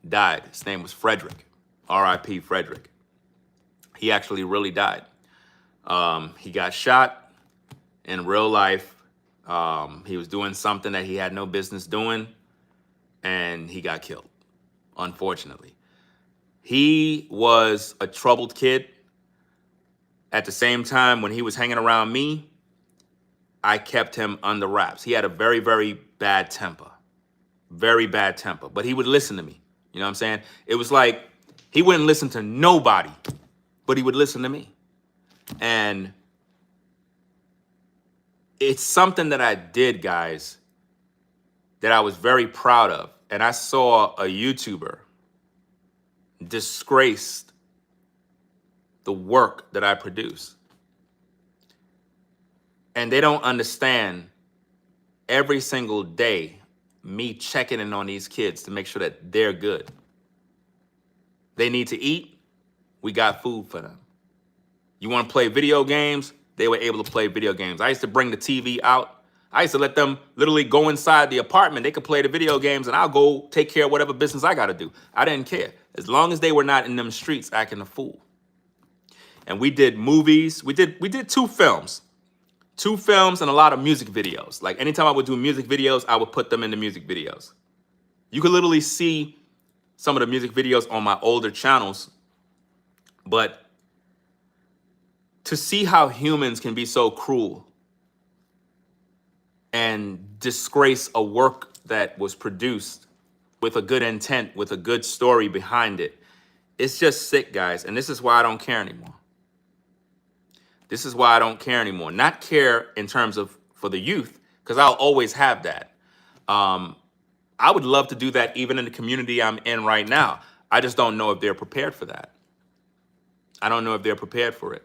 died. His name was Frederick, R.I.P. Frederick. He actually really died. He got shot in real life. He was doing something that he had no business doing, and he got killed, unfortunately. He was a troubled kid. At the same time, when he was hanging around me, I kept him under wraps. He had a very, very bad temper. Very bad temper. But he would listen to me. You know what I'm saying? It was like he wouldn't listen to nobody, but he would listen to me. And it's something that I did, guys, that I was very proud of. And I saw a YouTuber disgraced the work that I produce. And they don't understand every single day me checking in on these kids to make sure that they're good. They need to eat, we got food for them. You want to play video games? They were able to play video games. I used to bring the TV out. I used to let them literally go inside the apartment. They could play the video games, and I'll go take care of whatever business I got to do. I didn't care. As long as they were not in them streets acting a fool. And we did movies. We did 2 films. 2 films and a lot of music videos. Like anytime I would do music videos, I would put them in the music videos. You could literally see some of the music videos on my older channels. But to see how humans can be so cruel and disgrace a work that was produced with a good intent, with a good story behind it, it's just sick, guys. And this is why I don't care anymore. This is why I don't care anymore. Not care in terms of for the youth, because I'll always have that. I would love to do that even in the community I'm in right now. I just don't know if they're prepared for that. I don't know if they're prepared for it.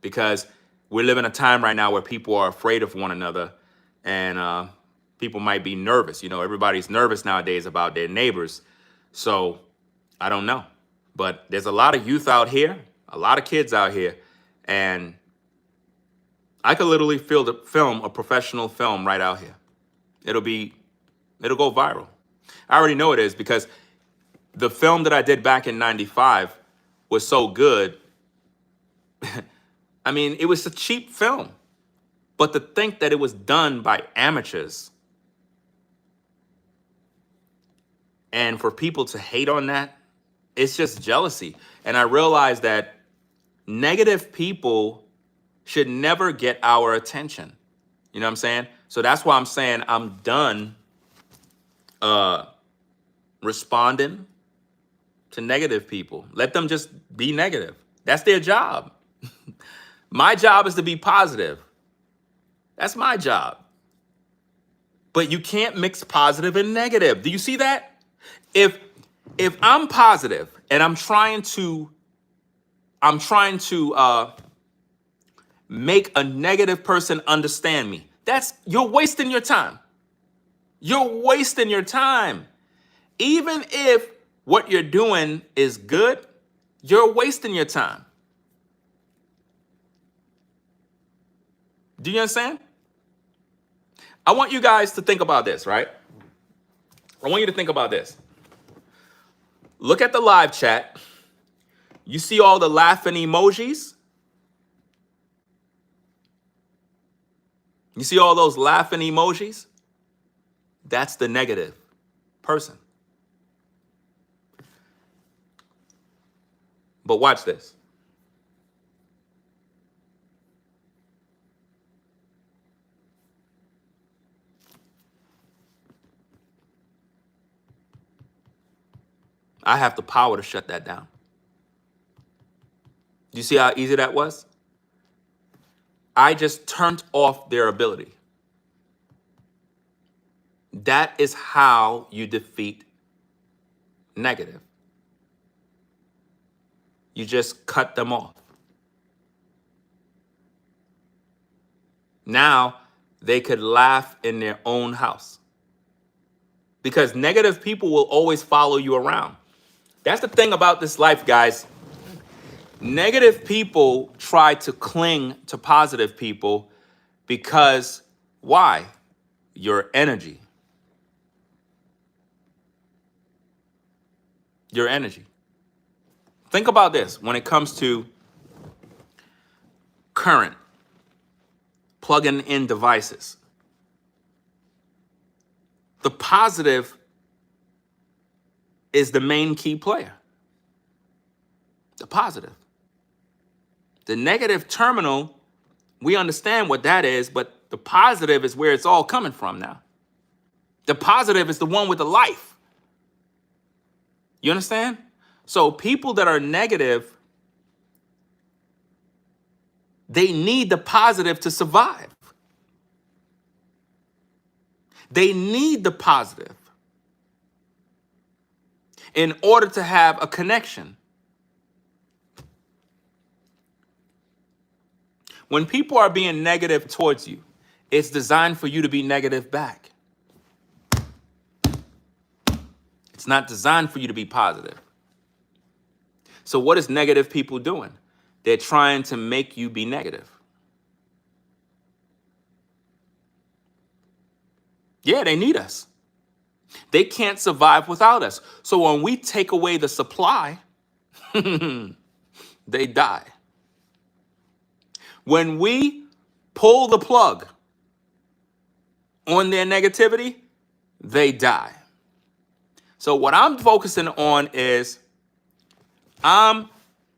Because we're living a time right now where people are afraid of one another, and people might be nervous. You know, everybody's nervous nowadays about their neighbors. So I don't know. But there's a lot of youth out here, a lot of kids out here, and I could literally film a professional film right out here. It'll go viral. I already know it is, because the film that I did back in '95 was so good. I mean, it was a cheap film, but to think that it was done by amateurs and for people to hate on that, it's just jealousy. And I realized that negative people should never get our attention. You know what I'm saying? So that's why I'm saying I'm done responding to negative people. Let them just be negative. That's their job. My job is to be positive. That's my job. But you can't mix positive and negative. Do you see that? If I'm positive and I'm trying to make a negative person understand me, you're wasting your time. You're wasting your time. Even if what you're doing is good, you're wasting your time. Do you understand? I want you guys to think about this, right? I want you to think about this. Look at the live chat. You see all the laughing emojis? You see all those laughing emojis? That's the negative. person. But watch this. I have the power to shut that down. Do you see how easy that was? I just turned off their ability. That is how you defeat negative. You just cut them off. Now they could laugh in their own house. Because negative people will always follow you around. That's the thing about this life, guys. Negative people try to cling to positive people because why? Your energy. Your energy. Think about this when it comes to current, plugging in devices. The positive is the main key player. The positive. The negative terminal, we understand what that is, but the positive is where it's all coming from now. The positive is the one with the life. You understand? So people that are negative, they need the positive to survive. They need the positive in order to have a connection. When people are being negative towards you, it's designed for you to be negative back. It's not designed for you to be positive. So what is negative people doing? They're trying to make you be negative. Yeah, they need us. They can't survive without us. So when we take away the supply, they die. When we pull the plug on their negativity, they die. So what I'm focusing on is I'm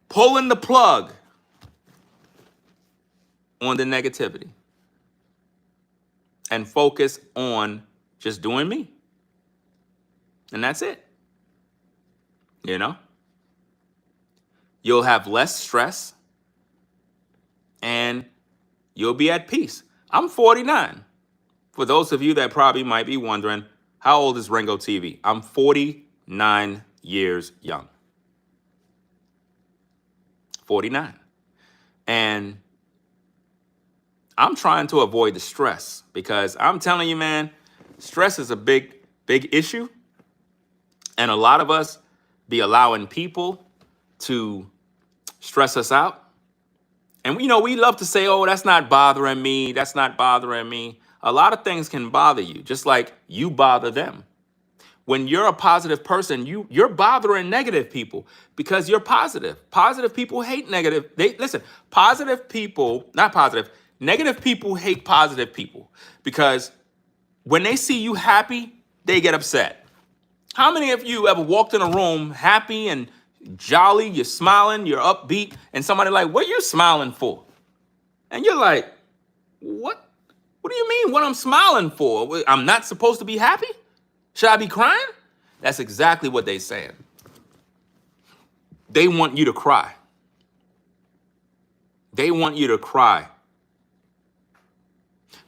pulling the plug on the negativity and focus on just doing me. And that's it. You know? You'll have less stress and you'll be at peace. I'm 49. For those of you that probably might be wondering, how old is Ringo TV? I'm 49 years young. 49. And I'm trying to avoid the stress because I'm telling you, man, stress is a big issue. And a lot of us be allowing people to stress us out. And, you know, we love to say, oh, that's not bothering me. That's not bothering me. A lot of things can bother you, just like you bother them. When you're a positive person, you're bothering negative people because you're positive. Positive people hate negative. Listen, positive people, not positive, negative people hate positive people because when they see you happy, they get upset. How many of you ever walked in a room happy and jolly, you're smiling, you're upbeat, and somebody like, what are you smiling for? And you're like, what? What do you mean what I'm smiling for? I'm not supposed to be happy? Should I be crying? That's exactly what they're saying. They want you to cry. They want you to cry.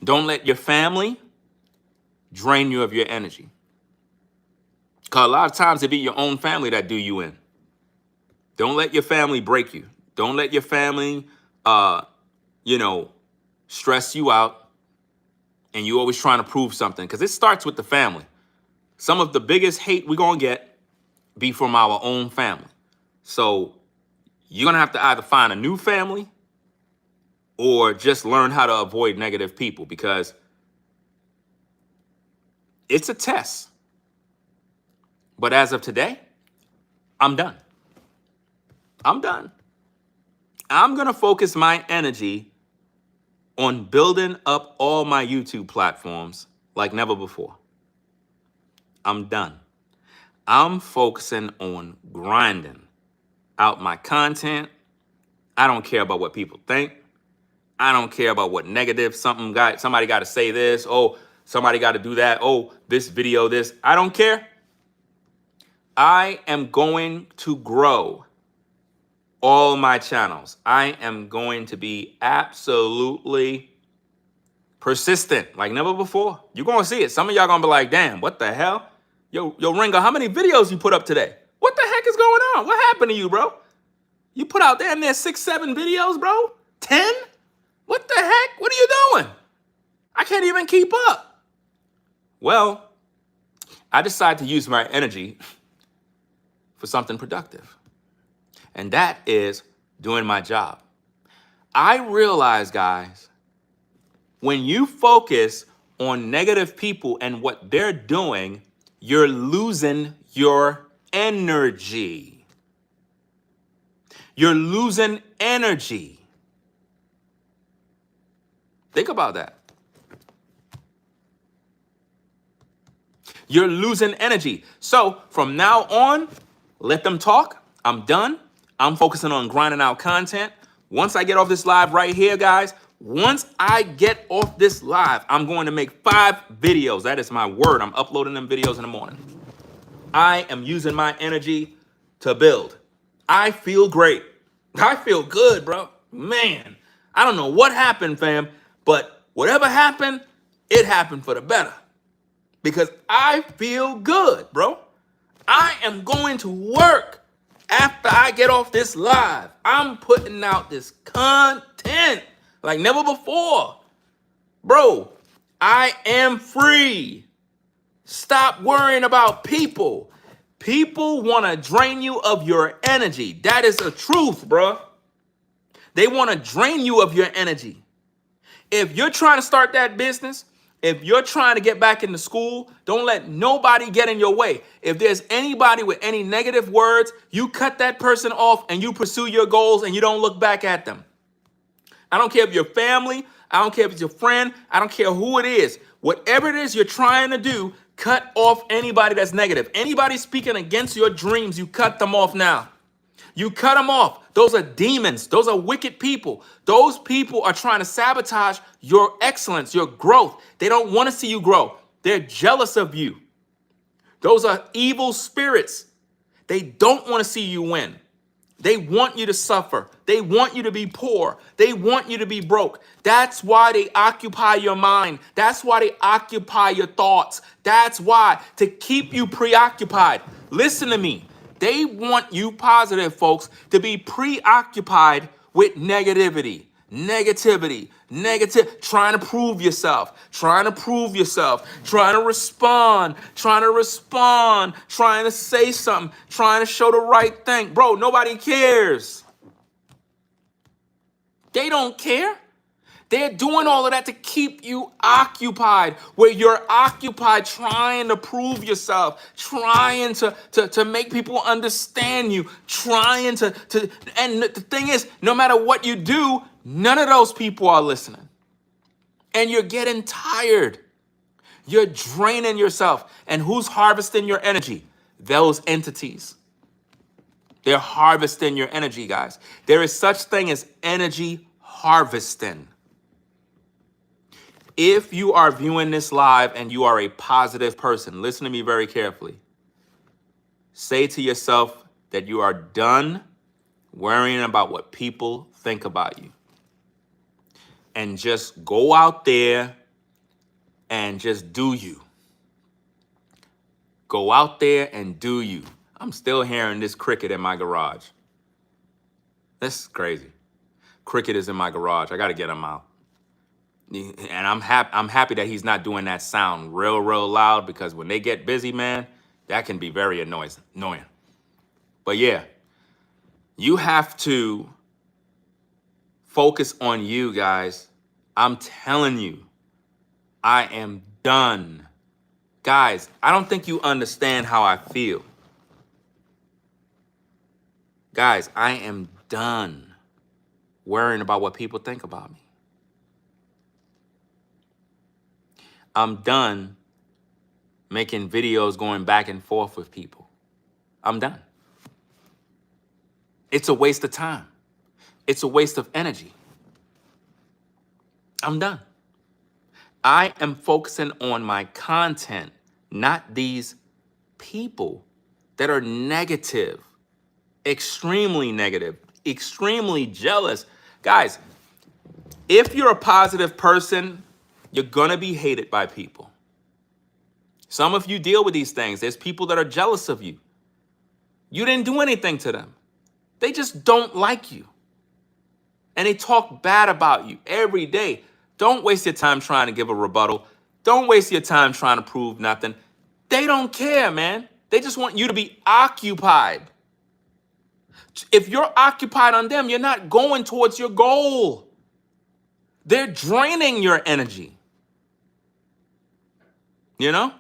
Don't let your family drain you of your energy. Because a lot of times it be your own family that do you in. Don't let your family break you. Don't let your family, stress you out and you always trying to prove something. Because it starts with the family. Some of the biggest hate we're going to get be from our own family. So you're going to have to either find a new family or just learn how to avoid negative people because it's a test. But as of today, I'm done. I'm done. I'm going to focus my energy on building up all my YouTube platforms like never before. I'm done. I'm focusing on grinding out my content. I don't care about what people think. I don't care about what negative somebody got to say this. Oh, somebody got to do that. Oh, this video, this. I don't care. I am going to grow all my channels. I am going to be absolutely persistent like never before. You're going to see it. Some of y'all going to be like, damn, what the hell? Yo, Ringo, how many videos you put up today? What the heck is going on? What happened to you, bro? You put out damn near 6, 7 videos, bro? 10? What the heck? What are you doing? I can't even keep up. Well, I decided to use my energy for something productive. And that is doing my job. I realize, guys, when you focus on negative people and what they're doing, you're losing your energy. You're losing energy. Think about that. You're losing energy. So from now on, let them talk. I'm done. I'm focusing on grinding out content. Once I get off this live right here, guys, once I get off this live, I'm going to make 5 videos. That is my word. I'm uploading them videos in the morning. I am using my energy to build. I feel great. I feel good, bro. Man, I don't know what happened, fam, but whatever happened, it happened for the better. Because I feel good, bro. I am going to work after I get off this live. I'm putting out this content like never before. Bro, I am free. Stop worrying about people. People want to drain you of your energy. That is the truth, bro. They want to drain you of your energy. If you're trying to start that business, if you're trying to get back into school, don't let nobody get in your way. If there's anybody with any negative words, you cut that person off and you pursue your goals and you don't look back at them. I don't care if you're family. I don't care if it's your friend. I don't care who it is. Whatever it is you're trying to do, cut off anybody that's negative. Anybody speaking against your dreams, you cut them off now. You cut them off. Those are demons. Those are wicked people. Those people are trying to sabotage your excellence, your growth. They don't want to see you grow. They're jealous of you. Those are evil spirits. They don't want to see you win. They want you to suffer. They want you to be poor. They want you to be broke. That's why they occupy your mind. That's why they occupy your thoughts. That's why, to keep you preoccupied. Listen to me. They want you, positive folks, to be preoccupied with negativity, trying to prove yourself, trying to respond, trying to say something, trying to show the right thing. Bro, nobody cares. They don't care. They're doing all of that to keep you occupied, where you're occupied trying to prove yourself, trying to make people understand you, and the thing is, no matter what you do, none of those people are listening. And you're getting tired. You're draining yourself. And who's harvesting your energy? Those entities. They're harvesting your energy, guys. There is such thing as energy harvesting. If you are viewing this live and you are a positive person, listen to me very carefully. Say to yourself that you are done worrying about what people think about you. And just go out there and just do you. Go out there and do you. I'm still hearing this cricket in my garage. This is crazy. Cricket is in my garage. I got to get him out. And I'm happy that he's not doing that sound real loud, because when they get busy, man, that can be very annoying. But yeah, you have to focus on you, guys. I'm telling you, I am done. Guys, I don't think you understand how I feel. Guys, I am done worrying about what people think about me. I'm done making videos going back and forth with people. I'm done. It's a waste of time. It's a waste of energy. I'm done. I am focusing on my content, not these people that are negative, extremely jealous. Guys, if you're a positive person, you're gonna be hated by people. Some of you deal with these things. There's people that are jealous of you. You didn't do anything to them. They just don't like you. And they talk bad about you every day. Don't waste your time trying to give a rebuttal. Don't waste your time trying to prove nothing. They don't care, man. They just want you to be occupied. If you're occupied on them, you're not going towards your goal. They're draining your energy. You know?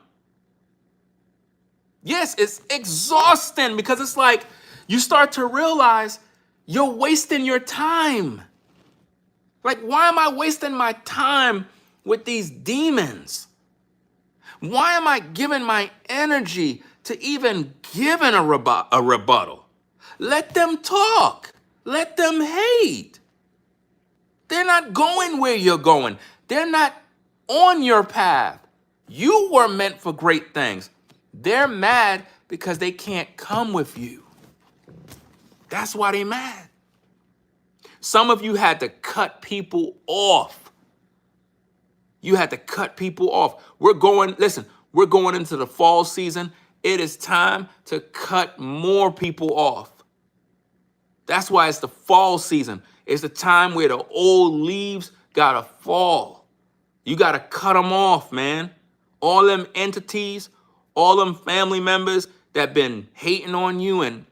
Yes, it's exhausting because it's like you start to realize you're wasting your time. Like, why am I wasting my time with these demons? Why am I giving my energy to even giving a rebuttal? Let them talk. Let them hate. They're not going where you're going. They're not on your path. You were meant for great things. They're mad because they can't come with you. That's why they're mad. Some of you had to cut people off. You had to cut people off. We're going into the fall season. It is time to cut more people off. That's why it's the fall season. It's the time where the old leaves gotta fall. You gotta cut them off, man. All them entities, all them family members that been hating on you and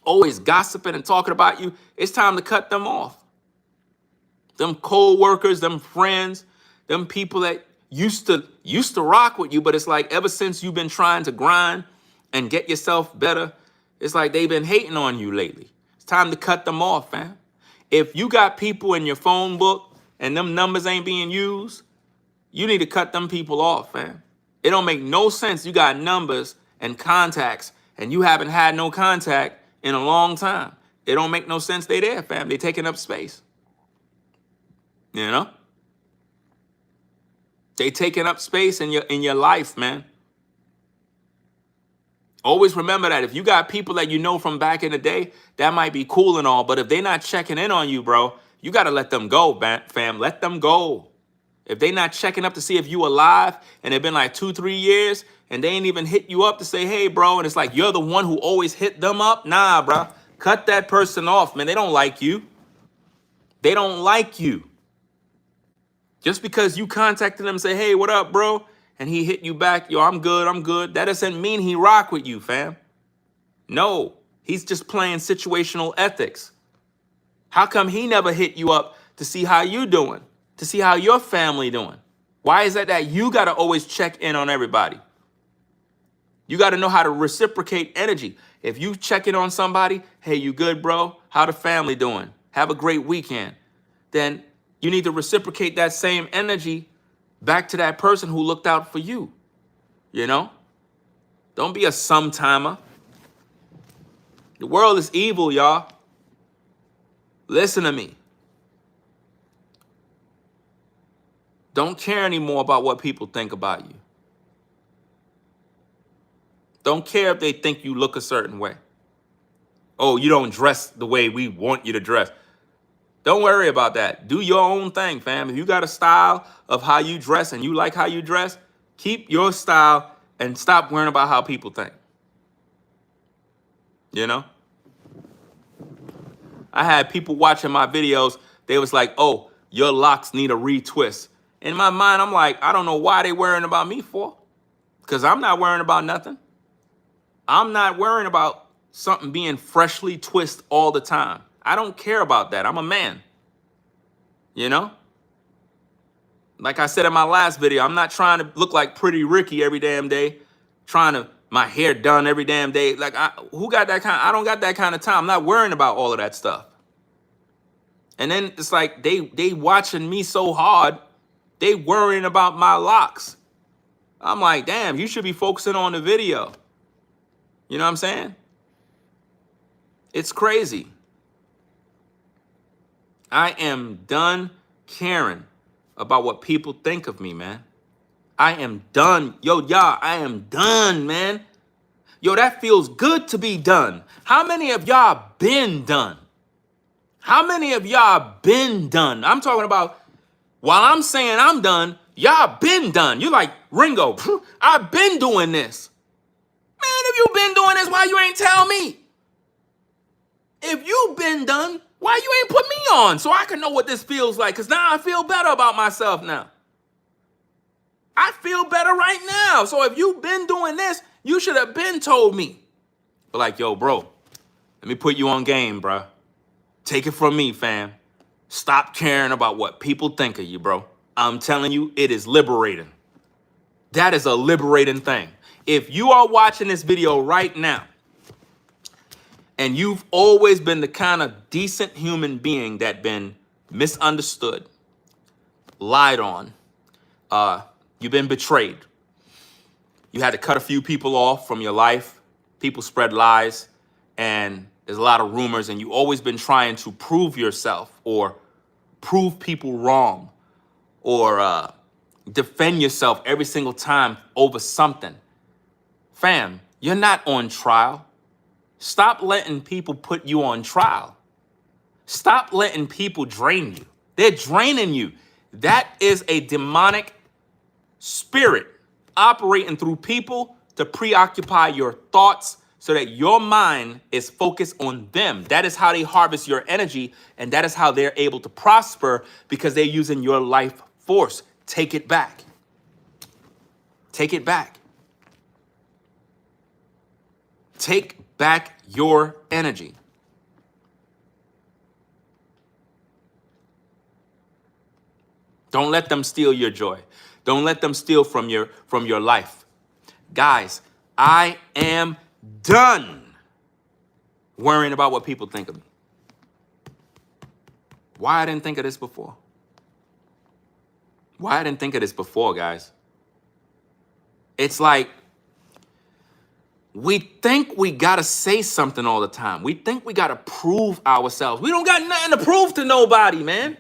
always gossiping and talking about you, it's time to cut them off. Them co-workers, them friends, them people that used to rock with you, but it's like ever since you've been trying to grind and get yourself better, it's like they've been hating on you lately. It's time to cut them off, fam. If you got people in your phone book and them numbers ain't being used, you need to cut them people off, fam. It don't make no sense. You got numbers and contacts and you haven't had no contact in a long time. It don't make no sense they there, fam. They taking up space. You know? They taking up space in your life, man. Always remember that if you got people that you know from back in the day, that might be cool and all, but if they not checking in on you, bro, you got to let them go, fam. Let them go. If they not checking up to see if you alive and it's been like 2-3 years and they ain't even hit you up to say, hey, bro, and it's like you're the one who always hit them up, nah, bro. Cut that person off, man. They don't like you. They don't like you. Just because you contacted him and say, hey, what up, bro? And he hit you back, yo, I'm good. That doesn't mean he rock with you, fam. No, he's just playing situational ethics. How come he never hit you up to see how you doing? To see how your family doing? Why is that you got to always check in on everybody? You got to know how to reciprocate energy. If you check in on somebody, hey, you good, bro? How the family doing? Have a great weekend. Then you need to reciprocate that same energy back to that person who looked out for you. You know? Don't be a sometimer. The world is evil, y'all. Listen to me. Don't care anymore about what people think about you. Don't care if they think you look a certain way. Oh, you don't dress the way we want you to dress. Don't worry about that. Do your own thing, fam. If you got a style of how you dress and you like how you dress, keep your style and stop worrying about how people think. You know? I had people watching my videos. They was like, oh, your locks need a retwist. In my mind, I'm like, I don't know why they worrying about me for. Because I'm not worrying about nothing. I'm not worrying about something being freshly twisted all the time. I don't care about that. I'm a man. You know? Like I said in my last video, I'm not trying to look like Pretty Ricky every damn day. My hair done every damn day. Like, who got that kind? I don't got that kind of time. I'm not worrying about all of that stuff. And then it's like they watching me so hard, they worrying about my locks. I'm like, damn, you should be focusing on the video. You know what I'm saying? It's crazy. I am done caring about what people think of me, man. I am done. Yo, y'all, I am done, man. Yo, that feels good to be done. How many of y'all been done? How many of y'all been done? I'm talking about while I'm saying I'm done, y'all been done. You're like, Ringo, I've been doing this. Man, if you been doing this, why you ain't tell me? If you been done, why you ain't put me on so I can know what this feels like? Because now I feel better about myself now. I feel better right now. So if you been doing this, you should have been told me. But like, yo, bro, let me put you on game, bro. Take it from me, fam. Stop caring about what people think of you, bro. I'm telling you, it is liberating. That is a liberating thing. If you are watching this video right now, and you've always been the kind of decent human being that been misunderstood, lied on, you've been betrayed, you had to cut a few people off from your life, people spread lies, and there's a lot of rumors, and you've always been trying to prove yourself or prove people wrong or defend yourself every single time over something. Fam, you're not on trial. Stop letting people put you on trial. Stop letting people drain you. They're draining you. That is a demonic spirit operating through people to preoccupy your thoughts so that your mind is focused on them. That is how they harvest your energy, and that is how they're able to prosper because they're using your life force. Take it back. Take it back. Take back your energy. Don't let them steal your joy. Don't let them steal from your life. Guys, I am done worrying about what people think of me. Why I didn't think of this before? Why I didn't think of this before, guys? It's like we think we gotta say something all the time. We think we gotta prove ourselves. We don't got nothing to prove to nobody, man.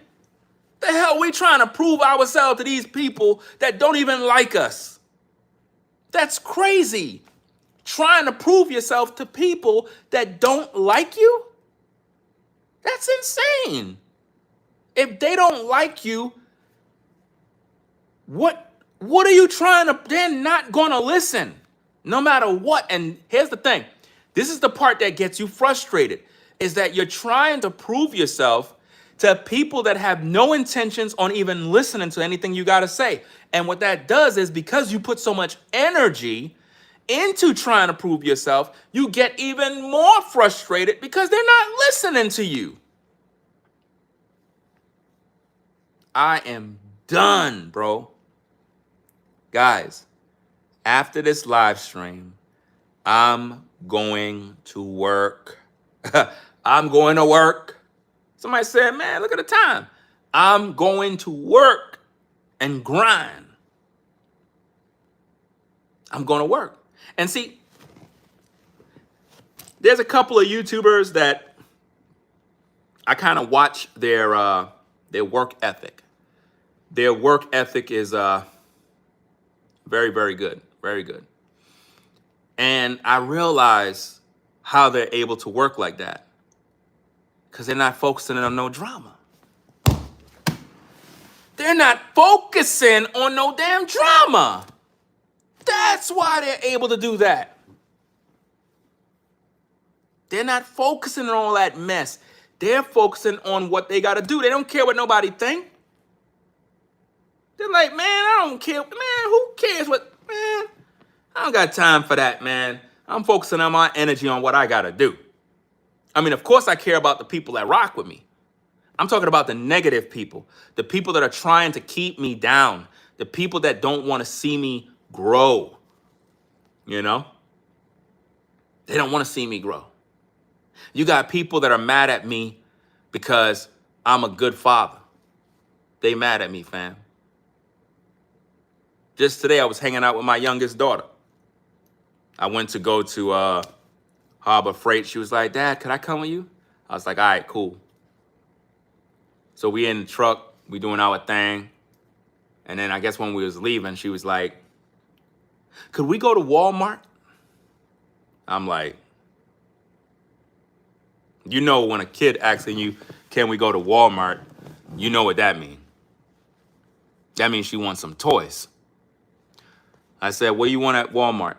The hell we trying to prove ourselves to these people that don't even like us? That's crazy. Trying to prove yourself to people that don't like you? That's insane. If they don't like you, what are you trying to, they're not gonna listen. No matter what. And here's the thing. This is the part that gets you frustrated, is that you're trying to prove yourself to people that have no intentions on even listening to anything you got to say. And what that does is because you put so much energy into trying to prove yourself, you get even more frustrated because they're not listening to you. I am done, bro. Guys, after this live stream, I'm going to work. I'm going to work. Somebody said, man, look at the time. I'm going to work and grind. I'm going to work. And see, there's a couple of YouTubers that I kind of watch their work ethic. Their work ethic is very, very good. Very good. And I realize how they're able to work like that. Because they're not focusing on no drama. They're not focusing on no damn drama. That's why they're able to do that. They're not focusing on all that mess. They're focusing on what they got to do. They don't care what nobody think. They're like, man, I don't care. Man, who cares what, man, I don't got time for that, man. I'm focusing on my energy on what I got to do. I mean, of course I care about the people that rock with me. I'm talking about the negative people, the people that are trying to keep me down, the people that don't want to see me grow, you know? They don't want to see me grow. You got people that are mad at me because I'm a good father. They mad at me, fam. Just today, I was hanging out with my youngest daughter. I went to go to her Harbor Freight. She was like, Dad, could I come with you? I was like, all right, cool. So we in the truck, we doing our thing. And then I guess when we was leaving, she was like, could we go to Walmart? I'm like, you know, when a kid asking you, can we go to Walmart? You know what that means. That means she wants some toys. I said, what do you want at Walmart?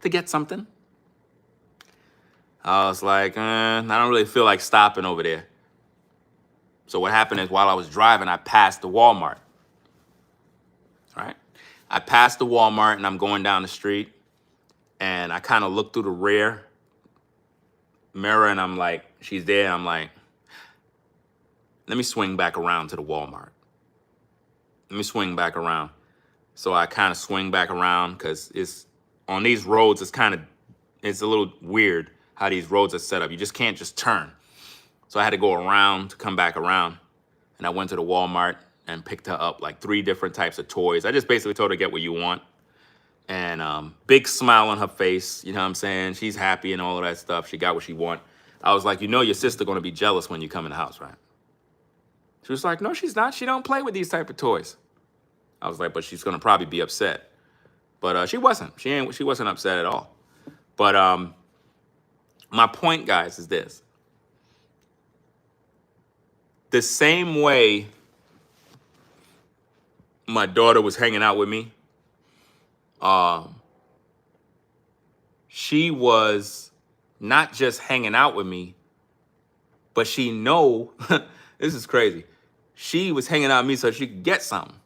To get something. I was like, I don't really feel like stopping over there. So what happened is while I was driving, I passed the Walmart. All right. I passed the Walmart and I'm going down the street and I kind of look through the rear mirror and I'm like, she's there. I'm like, let me swing back around to the Walmart. Let me swing back around. So I kind of swing back around because it's on these roads, it's a little weird how these roads are set up. You just can't just turn. So I had to go around to come back around. And I went to the Walmart and picked her up like 3 different types of toys. I just basically told her, get what you want. And big smile on her face, you know what I'm saying? She's happy and all of that stuff. She got what she want. I was like, you know your sister gonna be jealous when you come in the house, right? She was like, no, she's not. She don't play with these type of toys. I was like, but she's gonna probably be upset. But she wasn't. She wasn't upset at all. But my point, guys, is this. The same way my daughter was hanging out with me, she was not just hanging out with me, but she know, this is crazy. She was hanging out with me so she could get something.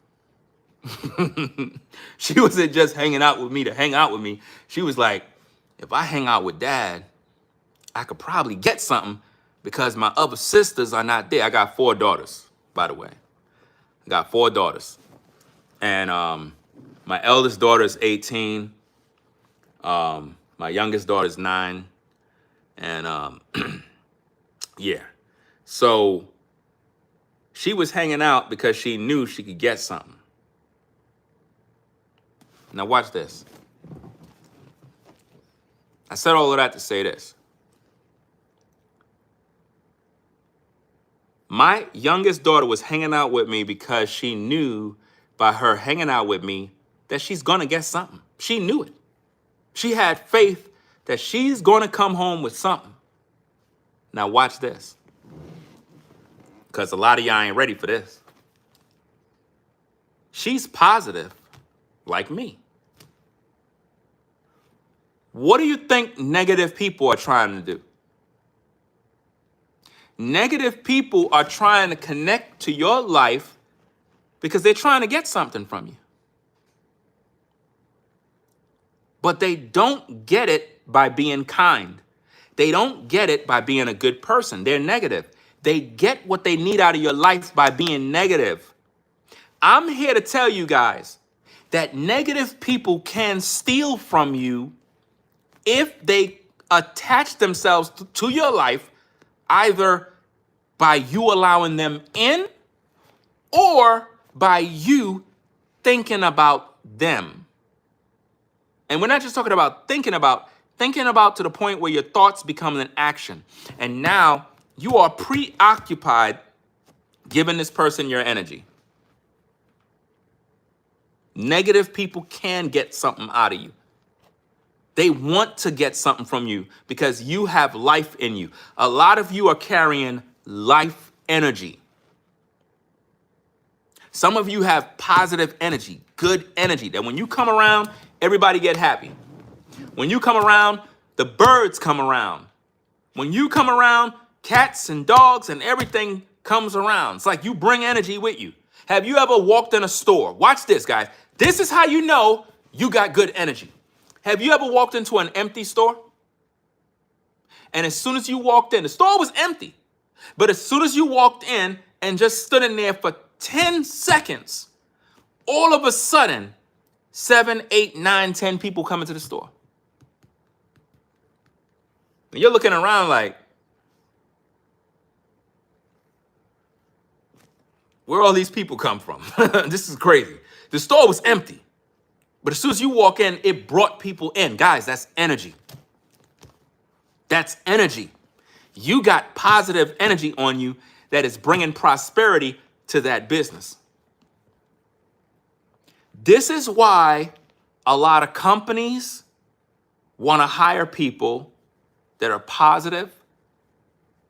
She wasn't just hanging out with me to hang out with me. She was like, if I hang out with Dad, I could probably get something because my other sisters are not there. I got 4 daughters, by the way. I got 4 daughters. And my eldest daughter is 18. My youngest daughter is 9. And yeah. So she was hanging out because she knew she could get something. Now watch this. I said all of that to say this. My youngest daughter was hanging out with me because she knew by her hanging out with me that she's gonna get something. She knew it. She had faith that she's gonna come home with something. Now watch this. Because a lot of y'all ain't ready for this. She's positive like me. What do you think negative people are trying to do? Negative people are trying to connect to your life because they're trying to get something from you. But they don't get it by being kind. They don't get it by being a good person. They're negative. They get what they need out of your life by being negative. I'm here to tell you guys that negative people can steal from you if they attach themselves to your life, either by you allowing them in or by you thinking about them. And we're not just talking about thinking about to the point where your thoughts become an action. And now you are preoccupied giving this person your energy. Negative people can get something out of you. They want to get something from you because you have life in you. A lot of you are carrying life energy. Some of you have positive energy, good energy, that when you come around, everybody get happy. When you come around, the birds come around. When you come around, cats and dogs and everything comes around. It's like you bring energy with you. Have you ever walked in a store? Watch this, guys. This is how you know you got good energy. Have you ever walked into an empty store? And as soon as you walked in, the store was empty. But as soon as you walked in and just stood in there for 10 seconds, all of a sudden, 7, 8, 9, 10 people come into the store. And you're looking around like, where all these people come from? This is crazy. The store was empty. But as soon as you walk in, it brought people in. Guys, that's energy. That's energy. You got positive energy on you that is bringing prosperity to that business. This is why a lot of companies want to hire people that are positive,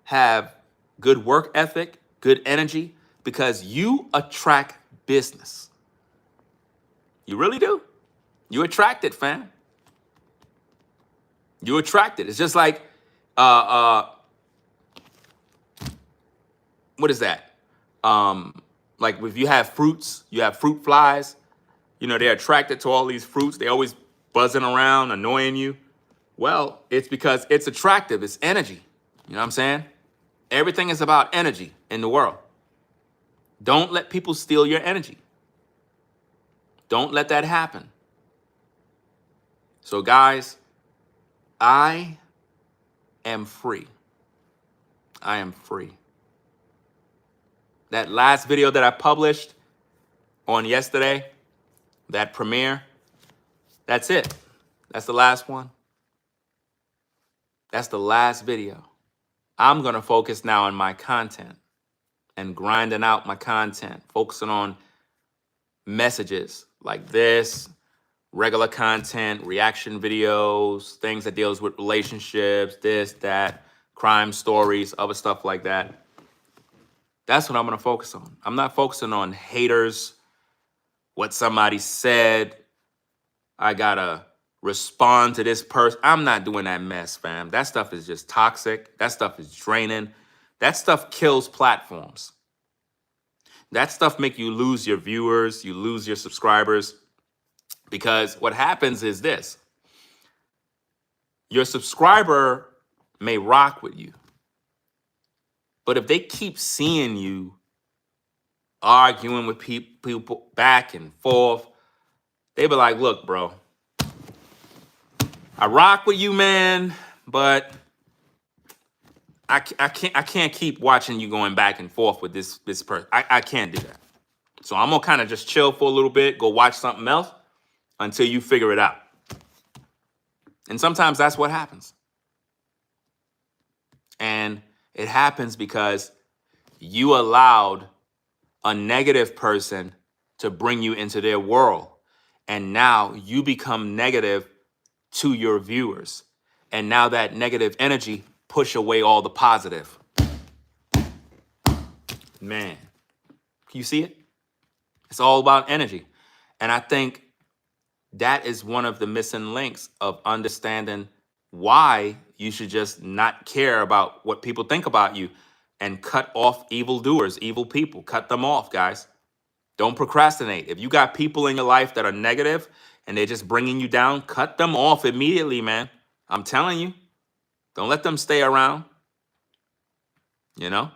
have good work ethic, good energy, because you attract business. You really do. You attract it, fam. You attract it. It's just like, what is that? Like if you have fruits, you have fruit flies, you know, they're attracted to all these fruits. They always buzzing around, annoying you. Well, it's because it's attractive. It's energy. You know what I'm saying? Everything is about energy in the world. Don't let people steal your energy. Don't let that happen. So guys, I am free. I am free. That last video that I published on yesterday, that premiere, that's it. That's the last one. That's the last video. I'm going to focus now on my content and grinding out my content, focusing on messages like this, regular content, reaction videos, things that deals with relationships, this, that, crime stories, other stuff like that. That's what I'm going to focus on. I'm not focusing on haters, what somebody said. I got to respond to this person. I'm not doing that mess, fam. That stuff is just toxic. That stuff is draining. That stuff kills platforms. That stuff make you lose your viewers, you lose your subscribers, because what happens is this. Your subscriber may rock with you, but if they keep seeing you arguing with people back and forth, they be like, look, bro, I rock with you, man, but I can't keep watching you going back and forth with this person. I can't do that. So I'm gonna kind of just chill for a little bit, go watch something else until you figure it out. And sometimes that's what happens. And it happens because you allowed a negative person to bring you into their world. And now you become negative to your viewers. And now that negative energy push away all the positive. Man, can you see it? It's all about energy. And I think that is one of the missing links of understanding why you should just not care about what people think about you and cut off evildoers, evil people. Cut them off, guys. Don't procrastinate. If you got people in your life that are negative and they're just bringing you down, cut them off immediately, man. I'm telling you. Don't let them stay around. You know?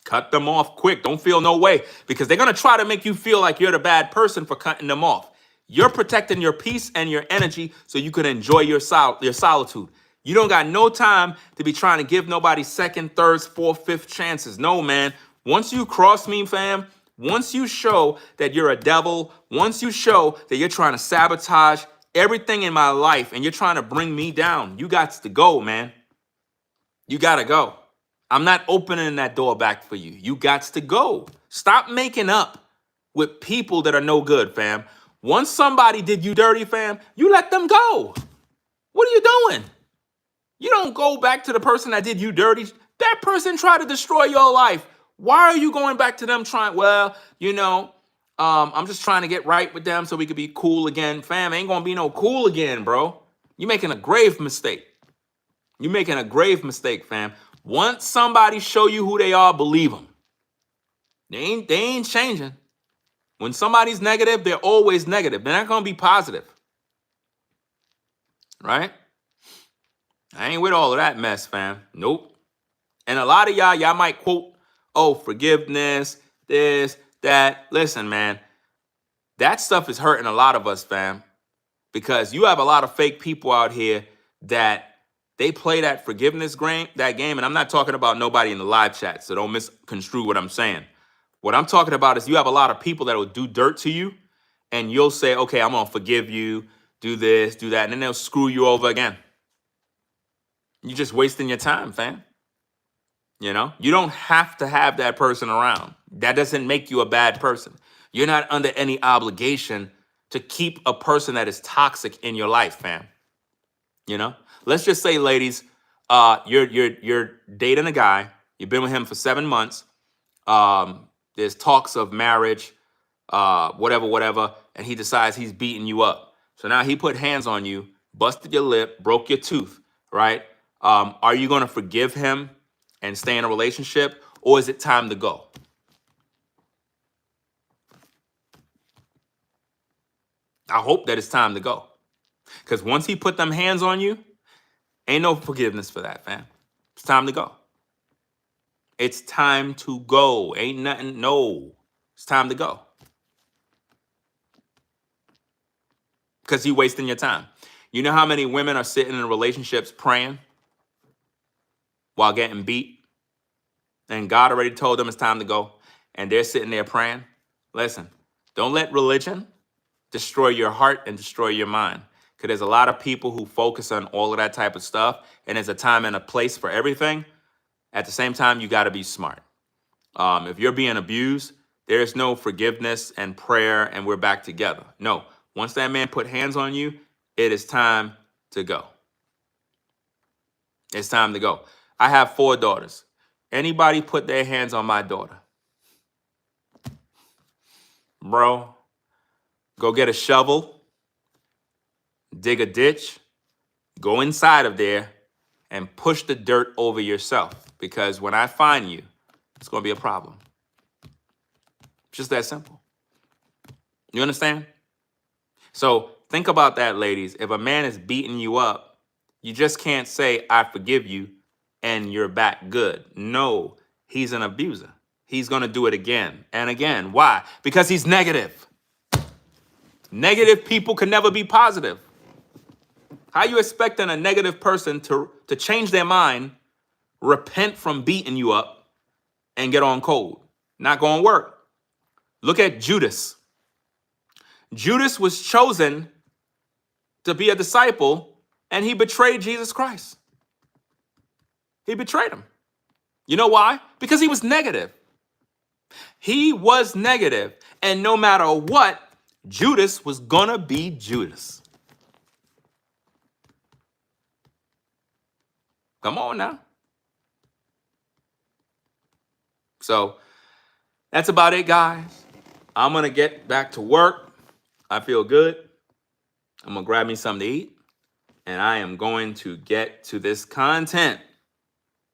Cut them off quick. Don't feel no way, because they're going to try to make you feel like you're the bad person for cutting them off. You're protecting your peace and your energy so you can enjoy your solitude. You don't got no time to be trying to give nobody second, thirds, fourth, fifth chances. No, man. Once you cross me, fam, once you show that you're a devil, once you show that you're trying to sabotage everything in my life and you're trying to bring me down, you got to go, man. You got to go. I'm not opening that door back for you. You got to go. Stop making up with people that are no good, fam. Once somebody did you dirty, fam, you let them go. What are you doing? You don't go back to the person that did you dirty. That person tried to destroy your life. Why are you going back to them trying, well, you know, I'm just trying to get right with them so we could be cool again. Fam, ain't gonna be no cool again, bro. You're making a grave mistake. You're making a grave mistake, fam. Once somebody show you who they are, believe them. They ain't changing. When somebody's negative, they're always negative. They're not going to be positive. Right? I ain't with all of that mess, fam. Nope. And a lot of y'all might quote, oh, forgiveness, this, that. Listen, man, that stuff is hurting a lot of us, fam. Because you have a lot of fake people out here that they play that forgiveness game, and I'm not talking about nobody in the live chat, so don't misconstrue what I'm saying. What I'm talking about is you have a lot of people that will do dirt to you, and you'll say, okay, I'm going to forgive you, do this, do that, and then they'll screw you over again. You're just wasting your time, fam. You know, you don't have to have that person around. That doesn't make you a bad person. You're not under any obligation to keep a person that is toxic in your life, fam. You know, let's just say, ladies, you're dating a guy. You've been with him for 7 months. There's talks of marriage, whatever, and he decides he's beating you up. So now he put hands on you, busted your lip, broke your tooth, right? Are you going to forgive him and stay in a relationship, or is it time to go? I hope that it's time to go. Because once he put them hands on you, ain't no forgiveness for that, fam. It's time to go. It's time to go. Ain't nothing, no. It's time to go. Because you're wasting your time. You know how many women are sitting in relationships praying while getting beat? And God already told them it's time to go. And they're sitting there praying. Listen, don't let religion destroy your heart and destroy your mind. Because there's a lot of people who focus on all of that type of stuff. And there's a time and a place for everything. At the same time, you got to be smart. If you're being abused, there's no forgiveness and prayer and we're back together. No. Once that man put hands on you, it is time to go. It's time to go. I have 4 daughters. Anybody put their hands on my daughter? Bro, go get a shovel, dig a ditch, go inside of there, and push the dirt over yourself. Because when I find you, it's going to be a problem. Just that simple. You understand? So think about that, ladies. If a man is beating you up, you just can't say, I forgive you, and you're back good. No, he's an abuser. He's going to do it again and again. Why? Because he's negative. Negative people can never be positive. How you expecting a negative person to change their mind, repent from beating you up, and get on cold? Not going to work. Look at Judas. Judas was chosen to be a disciple, and he betrayed Jesus Christ. He betrayed him. You know why? Because he was negative. He was negative, and no matter what, Judas was gonna be Judas. Come on now. So that's about it, guys. I'm gonna get back to work. I feel good. I'm gonna grab me something to eat, and I am going to get to this content.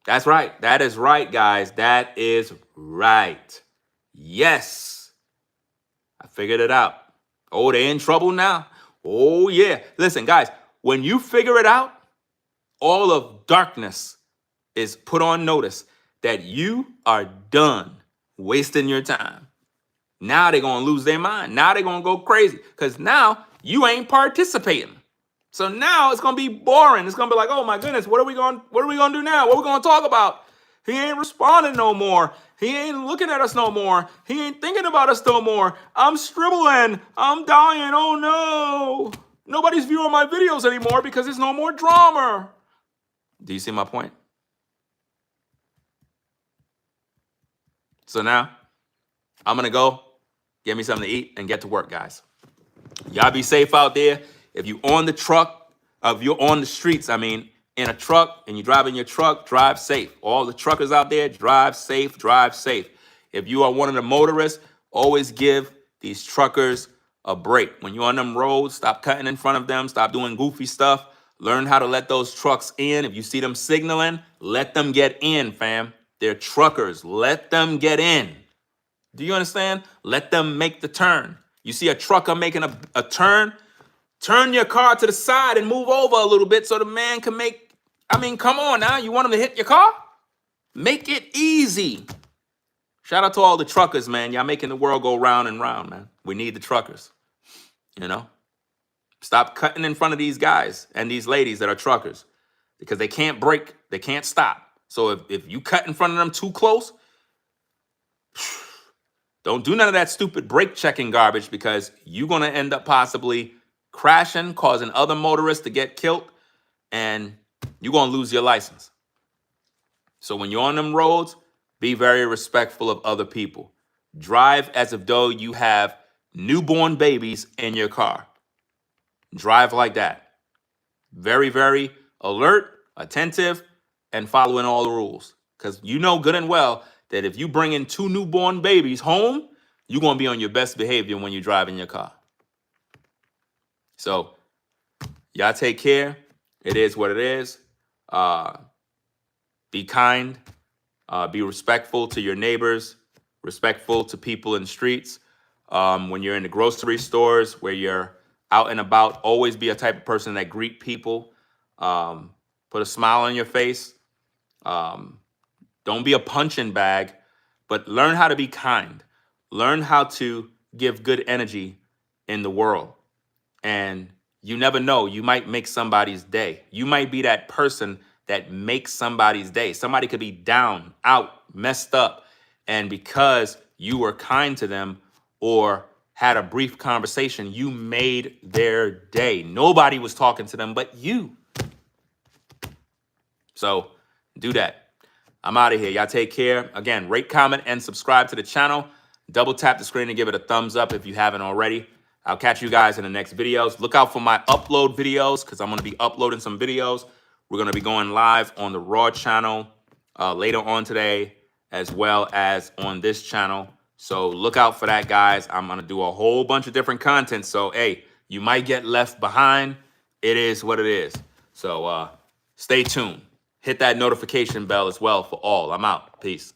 That's right. That is right, guys. That is right. Yes. I figured it out. Oh, they're in trouble now. Oh, yeah. Listen, guys, when you figure it out, all of darkness is put on notice that you are done wasting your time. Now they're going to lose their mind. Now they're going to go crazy because now you ain't participating. So now it's going to be boring. It's going to be like, oh my goodness, what are we going to do now? What are we going to talk about? He ain't responding no more. He ain't looking at us no more. He ain't thinking about us no more. I'm scribbling. I'm dying. Oh no. Nobody's viewing my videos anymore because there's no more drama. Do you see my point? So now I'm going to go get me something to eat and get to work, guys. Y'all be safe out there. If you're on the truck, if you're on the streets, I mean, in a truck and you're driving your truck, drive safe. All the truckers out there, drive safe, drive safe. If you are one of the motorists, always give these truckers a break. When you're on them roads, stop cutting in front of them, stop doing goofy stuff. Learn how to let those trucks in. If you see them signaling, let them get in, fam. They're truckers. Let them get in. Do you understand? Let them make the turn. You see a trucker making a turn, turn your car to the side and move over a little bit so the man can make, I mean, come on now. You want him to hit your car? Make it easy. Shout out to all the truckers, man. Y'all making the world go round and round, man. We need the truckers, you know? Stop cutting in front of these guys and these ladies that are truckers because they can't brake. They can't stop. So if you cut in front of them too close, Don't do none of that stupid brake checking garbage, because you're going to end up possibly crashing, causing other motorists to get killed, and you're going to lose your license. So when you're on them roads, be very respectful of other people. Drive as if though you have newborn babies in your car. Drive like that. Very, very alert, attentive, and following all the rules. Because you know good and well that if you bring in 2 newborn babies home, you're going to be on your best behavior when you drive in your car. So y'all take care. It is what it is. Be kind. Be respectful to your neighbors. Respectful to people in the streets. When you're in the grocery stores, where you're out and about, always be a type of person that greet people. Put a smile on your face. Don't be a punching bag, but learn how to be kind. Learn how to give good energy in the world. And you never know, you might make somebody's day. You might be that person that makes somebody's day. Somebody could be down, out, messed up. And because you were kind to them or had a brief conversation, you made their day. Nobody was talking to them but you. So do that. I'm out of here. Y'all take care. Again, rate, comment, and subscribe to the channel. Double tap the screen and give it a thumbs up if you haven't already. I'll catch you guys in the next videos. Look out for my upload videos, because I'm going to be uploading some videos. We're going to be going live on the Raw channel later on today, as well as on this channel. So look out for that, guys. I'm going to do a whole bunch of different content. So, hey, you might get left behind. It is what it is. So stay tuned. Hit that notification bell as well for all. I'm out. Peace.